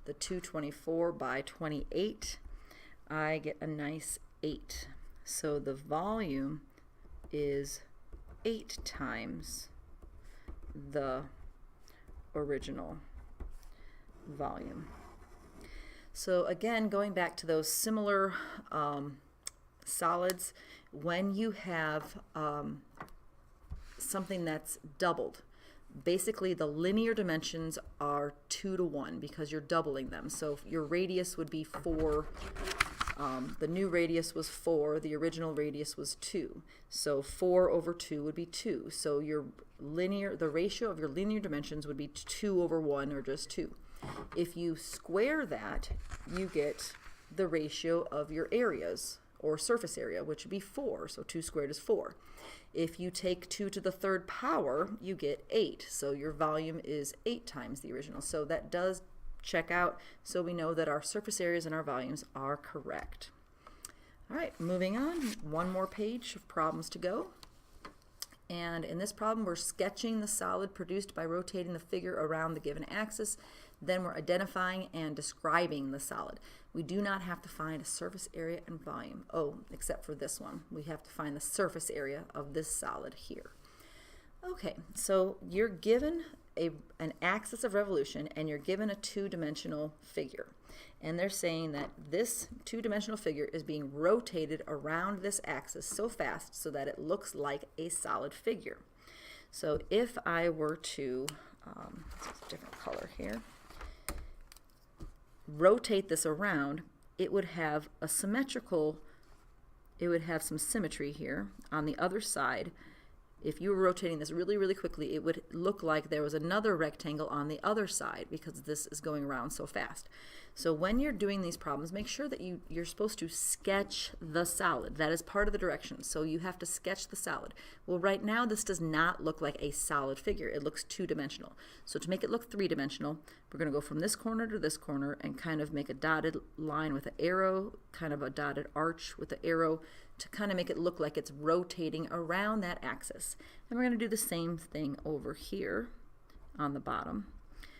the 224 by 28, I get a nice 8. So the volume is 8 times the original volume. So again, going back to those similar solids, when you have something that's doubled, basically the linear dimensions are 2 to 1 because you're doubling them. So your radius would be 4. The new radius was 4, the original radius was 2. So 4 over 2 would be 2. So your the ratio of your linear dimensions would be 2 over 1, or just 2. If you square that, you get the ratio of your areas, or surface area, which would be 4. So 2 squared is 4. If you take 2 to the 3rd power, you get 8. So your volume is 8 times the original. So that does check out. So we know that our surface areas and our volumes are correct. All right, moving on. One more page of problems to go. And in this problem, we're sketching the solid produced by rotating the figure around the given axis. Then we're identifying and describing the solid. We do not have to find a surface area and volume. Oh, except for this one. We have to find the surface area of this solid here. Okay, so you're given an axis of revolution and you're given a 2-dimensional figure. And they're saying that this 2-dimensional figure is being rotated around this axis so fast so that it looks like a solid figure. So if I were to, it's a different color here, rotate this around, it would have a symmetrical, it would have some symmetry here on the other side. If you were rotating this really, really quickly, it would look like there was another rectangle on the other side because this is going around so fast. So when you're doing these problems, make sure that you're supposed to sketch the solid. That is part of the directions. So you have to sketch the solid. Well, right now this does not look like a solid figure. It looks two-dimensional. So to make it look three-dimensional, we're going to go from this corner to this corner and kind of make a dotted line with an arrow, kind of a dotted arch with an arrow to kind of make it look like it's rotating around that axis. And we're going to do the same thing over here on the bottom.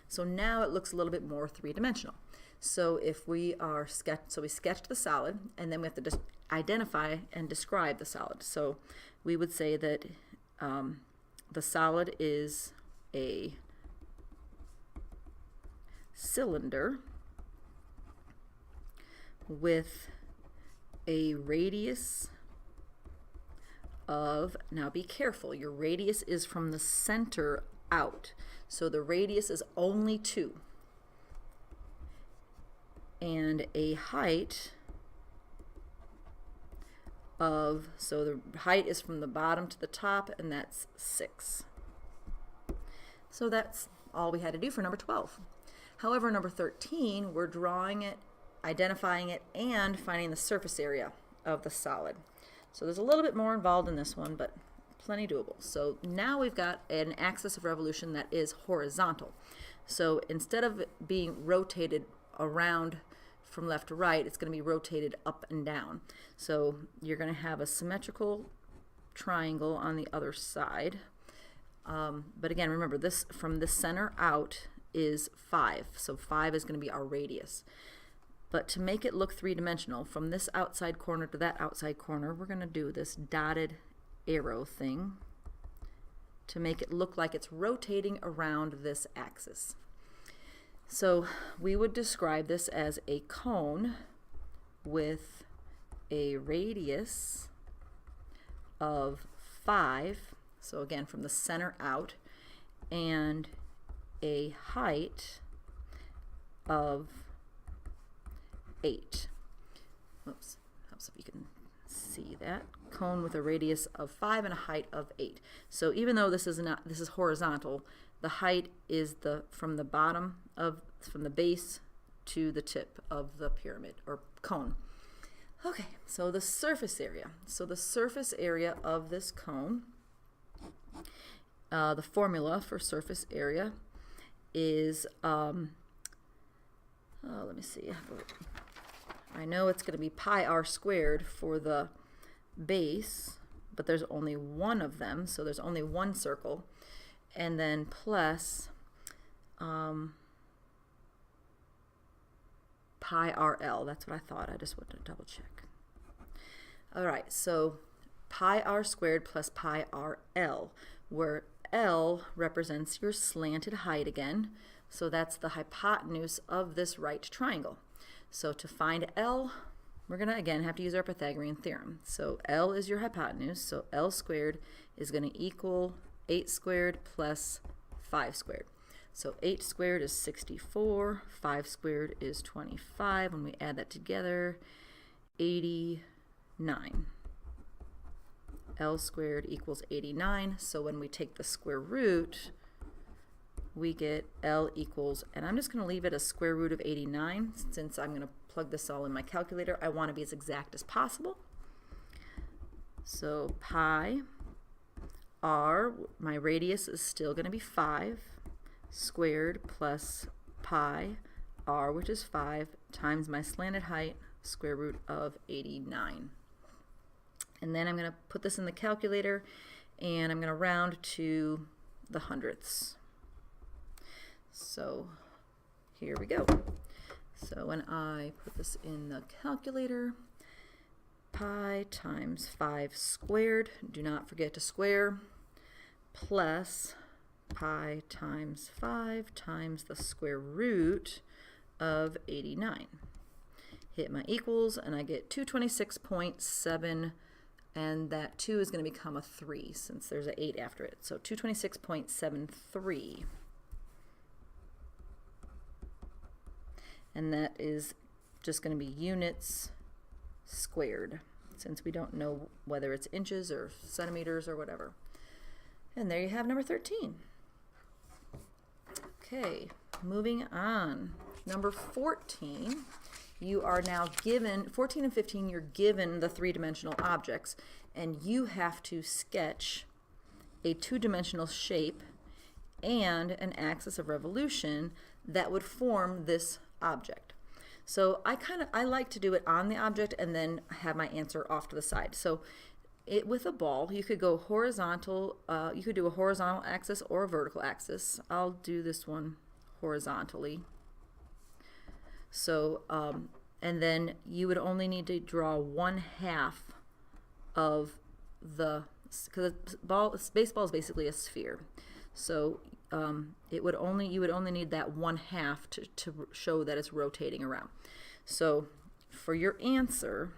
So now it looks a little bit more three-dimensional. So if we are we sketched the solid, and then we have to just identify and describe the solid. So we would say that the solid is a cylinder with a radius of, now be careful, your radius is from the center out. So the radius is only 2. And a height of, so the height is from the bottom to the top, and that's 6. So that's all we had to do for number 12. However, number 13, we're drawing it, identifying it, and finding the surface area of the solid. So there's a little bit more involved in this one, but plenty doable. So now we've got an axis of revolution that is horizontal. So instead of being rotated around from left to right, it's going to be rotated up and down. So you're going to have a symmetrical triangle on the other side. But again, remember, this from the center out is 5. So 5 is going to be our radius. But to make it look three-dimensional, from this outside corner to that outside corner, we're going to do this dotted arrow thing to make it look like it's rotating around this axis. So we would describe this as a cone with a radius of 5, so again from the center out, and a height of 8. Oops, helps if you can see that. Cone with a radius of 5 and a height of 8. So even though this is horizontal, the height is from the bottom from the base to the tip of the pyramid or cone. Okay, so the surface area. So the surface area of this cone, the formula for surface area is, let me see. I know it's going to be pi r squared for the base, but there's only one of them, so there's only one circle. And then plus pi RL. That's what I thought. I just wanted to double check. All right, so pi r squared plus pi RL, where L represents your slanted height again. So that's the hypotenuse of this right triangle. So to find L, we're going to again have to use our Pythagorean theorem. So L is your hypotenuse, so L squared is going to equal 8 squared plus 5 squared. So 8 squared is 64, 5 squared is 25. When we add that together, 89. L squared equals 89. So when we take the square root, we get L equals, and I'm just going to leave it a square root of 89 since I'm going to plug this all in my calculator. I want to be as exact as possible. So pi r, my radius is still going to be 5, squared plus pi r, which is 5, times my slanted height, square root of 89. And then I'm going to put this in the calculator, and I'm going to round to the hundredths. So here we go. So when I put this in the calculator, pi times 5 squared, do not forget to square, plus pi times 5 times the square root of 89. Hit my equals, and I get 226.7, and that 2 is going to become a 3 since there's an 8 after it. So 226.73. And that is just going to be units squared, since we don't know whether it's inches or centimeters or whatever. And there you have number 13. Okay, moving on. Number 14, you are now given, 14 and 15, you're given the three-dimensional objects, and you have to sketch a two-dimensional shape and an axis of revolution that would form this object. So I like to do it on the object and then have my answer off to the side. So with a ball, you could go horizontal, you could do a horizontal axis or a vertical axis. I'll do this one horizontally. So, and then you would only need to draw 1/2 of the, because baseball is basically a sphere. So you would only need that 1/2 to show that it's rotating around. So for your answer,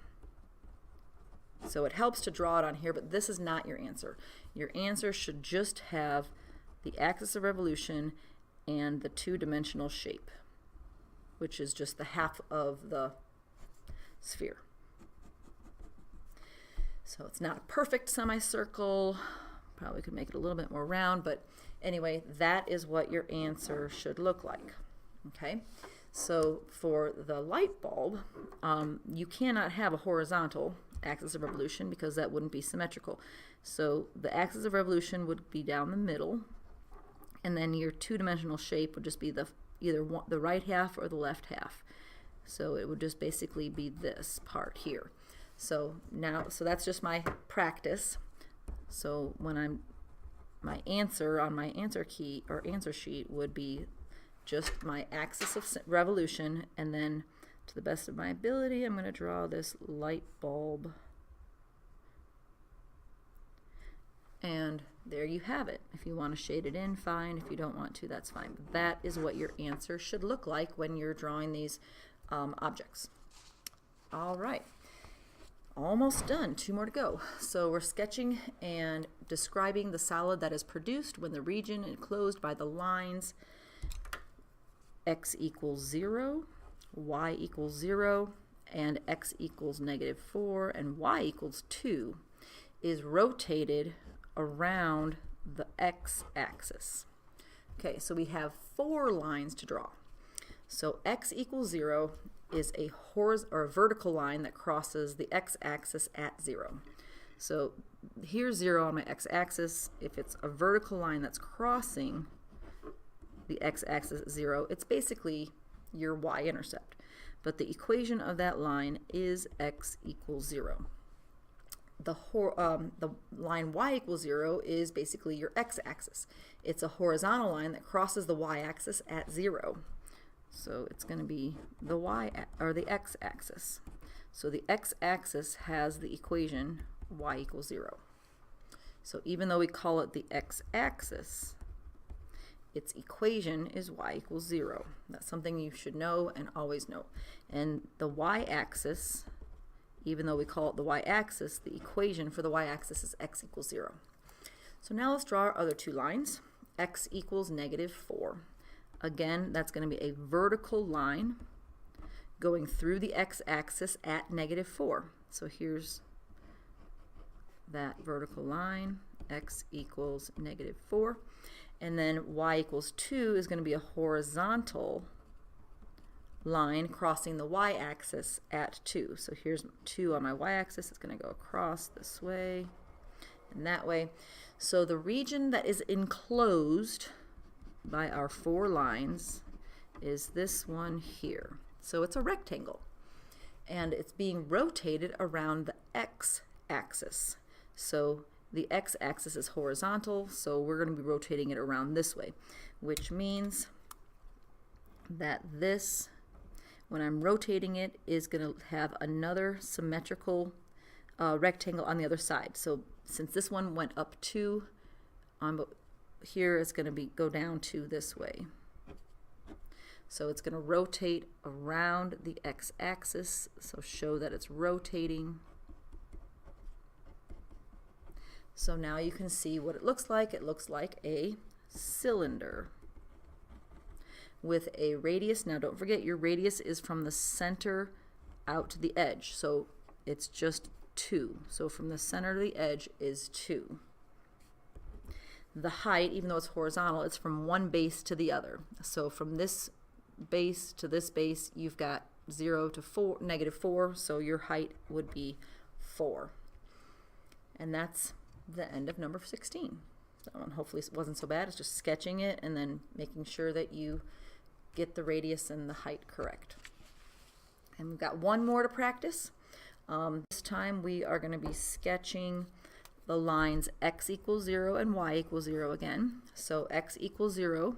so it helps to draw it on here, but this is not your answer. Your answer should just have the axis of revolution and the two-dimensional shape, which is just the half of the sphere. So it's not a perfect semicircle. Probably could make it a little bit more round, but anyway, that is what your answer should look like. Okay, so for the light bulb, you cannot have a horizontal axis of revolution because that wouldn't be symmetrical. So the axis of revolution would be down the middle, and then your two-dimensional shape would just be either the right half or the left half. So it would just basically be this part here. So that's just my practice. So when my answer on my answer key or answer sheet would be just my axis of revolution, and then to the best of my ability, I'm going to draw this light bulb. And there you have it. If you want to shade it in, fine. If you don't want to, that's fine. But that is what your answer should look like when you're drawing these objects. All right. Almost done. 2 more to go. So we're sketching and describing the solid that is produced when the region enclosed by the lines x equals 0, y equals 0, and x equals -4, and y equals 2 is rotated around the x-axis. Okay, so we have 4 lines to draw. So x equals 0 is a vertical line that crosses the x-axis at 0. So here's 0 on my x-axis. If it's a vertical line that's crossing the x-axis at 0, it's basically your y-intercept. But the equation of that line is x equals 0. The line y equals 0 is basically your x-axis. It's a horizontal line that crosses the y-axis at 0. So it's going to be the the x-axis. So the x-axis has the equation y equals 0. So even though we call it the x-axis, its equation is y equals 0. That's something you should know and always know. And the y-axis, even though we call it the y-axis, the equation for the y-axis is x equals 0. So now let's draw our other 2 lines. X equals -4. Again, that's going to be a vertical line going through the x-axis at -4. So here's that vertical line, x equals -4. And then y equals 2 is going to be a horizontal line crossing the y-axis at 2. So here's 2 on my y-axis. It's going to go across this way and that way. So the region that is enclosed by our 4 lines is this one here. So it's a rectangle, and it's being rotated around the x-axis. So the x-axis is horizontal, so we're going to be rotating it around this way, which means that this, when I'm rotating it, is going to have another symmetrical rectangle on the other side. So since this one went up 2, here it's going to go down 2 this way. So it's going to rotate around the x-axis, so show that it's rotating. So now you can see what it looks like. It looks like a cylinder with a radius. Now don't forget, your radius is from the center out to the edge, so it's just 2. So from the center to the edge is 2. The height, even though it's horizontal, it's from one base to the other. So from this base to this base, you've got 0 to 4, -4, so your height would be 4. And that's the end of number 16. So hopefully it wasn't so bad. It's just sketching it and then making sure that you get the radius and the height correct. And we've got one more to practice. This time we are going to be sketching the lines x equals 0 and y equals 0 again. So x equals 0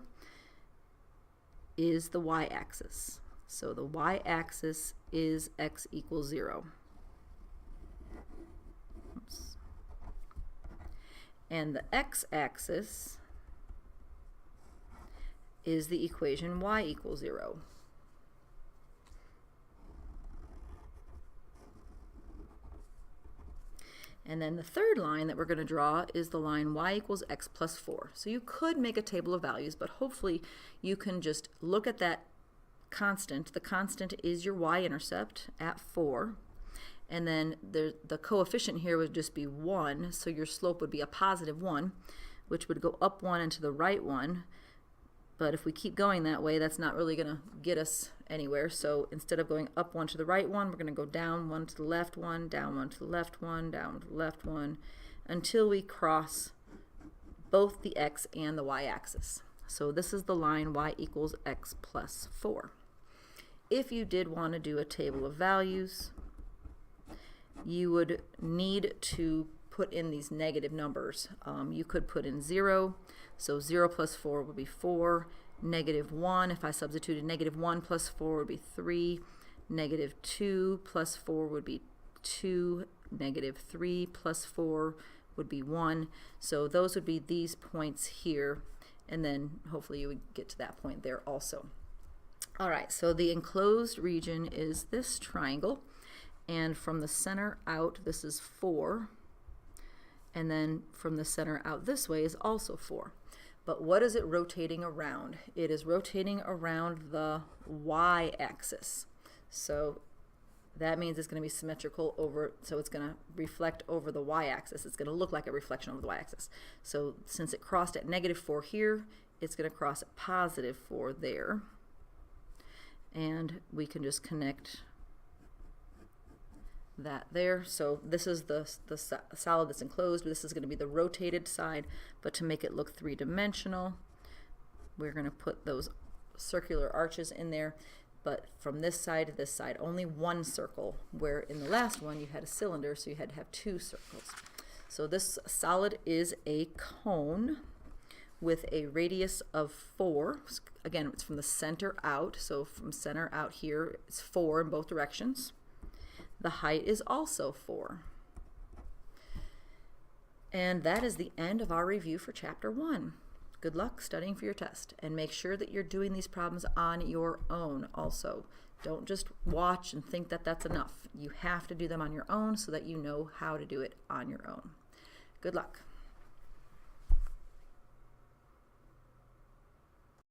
is the y-axis. So the y-axis is x equals 0. Oops. And the x-axis is the equation y equals 0. And then the third line that we're going to draw is the line y equals x plus 4. So you could make a table of values, but hopefully you can just look at that constant. The constant is your y-intercept at 4. And then the coefficient here would just be 1, so your slope would be a positive 1, which would go up 1 and to the right 1. But if we keep going that way, that's not really going to get us anywhere. So instead of going up 1 to the right 1, we're going to go down 1 to the left 1, down 1 to the left 1, down to the left 1, until we cross both the x and the y-axis. So this is the line y equals x plus 4. If you did want to do a table of values, you would need to put in these negative numbers. You could put in 0, so 0 plus 4 would be 4, -1, if I substituted -1 plus 4 would be 3, -2 plus 4 would be 2, -3 plus 4 would be 1. So those would be these points here, and then hopefully you would get to that point there also. All right, so the enclosed region is this triangle, and from the center out, this is 4. And then from the center out this way is also 4. But what is it rotating around? It is rotating around the y-axis. So that means it's going to be symmetrical over, so it's going to reflect over the y-axis. It's going to look like a reflection over the y-axis. So since it crossed at -4 here, it's going to cross at +4 there. And we can just connect that there. So this is the solid that's enclosed. This is going to be the rotated side, but to make it look three-dimensional, we're going to put those circular arches in there, but from this side to this side, only one circle, where in the last one you had a cylinder, so you had to have 2 circles. So this solid is a cone with a radius of 4. Again, it's from the center out, so from center out here, it's 4 in both directions. The height is also 4. And that is the end of our review for Chapter 1. Good luck studying for your test, and make sure that you're doing these problems on your own also. Don't just watch and think that that's enough. You have to do them on your own so that you know how to do it on your own. Good luck.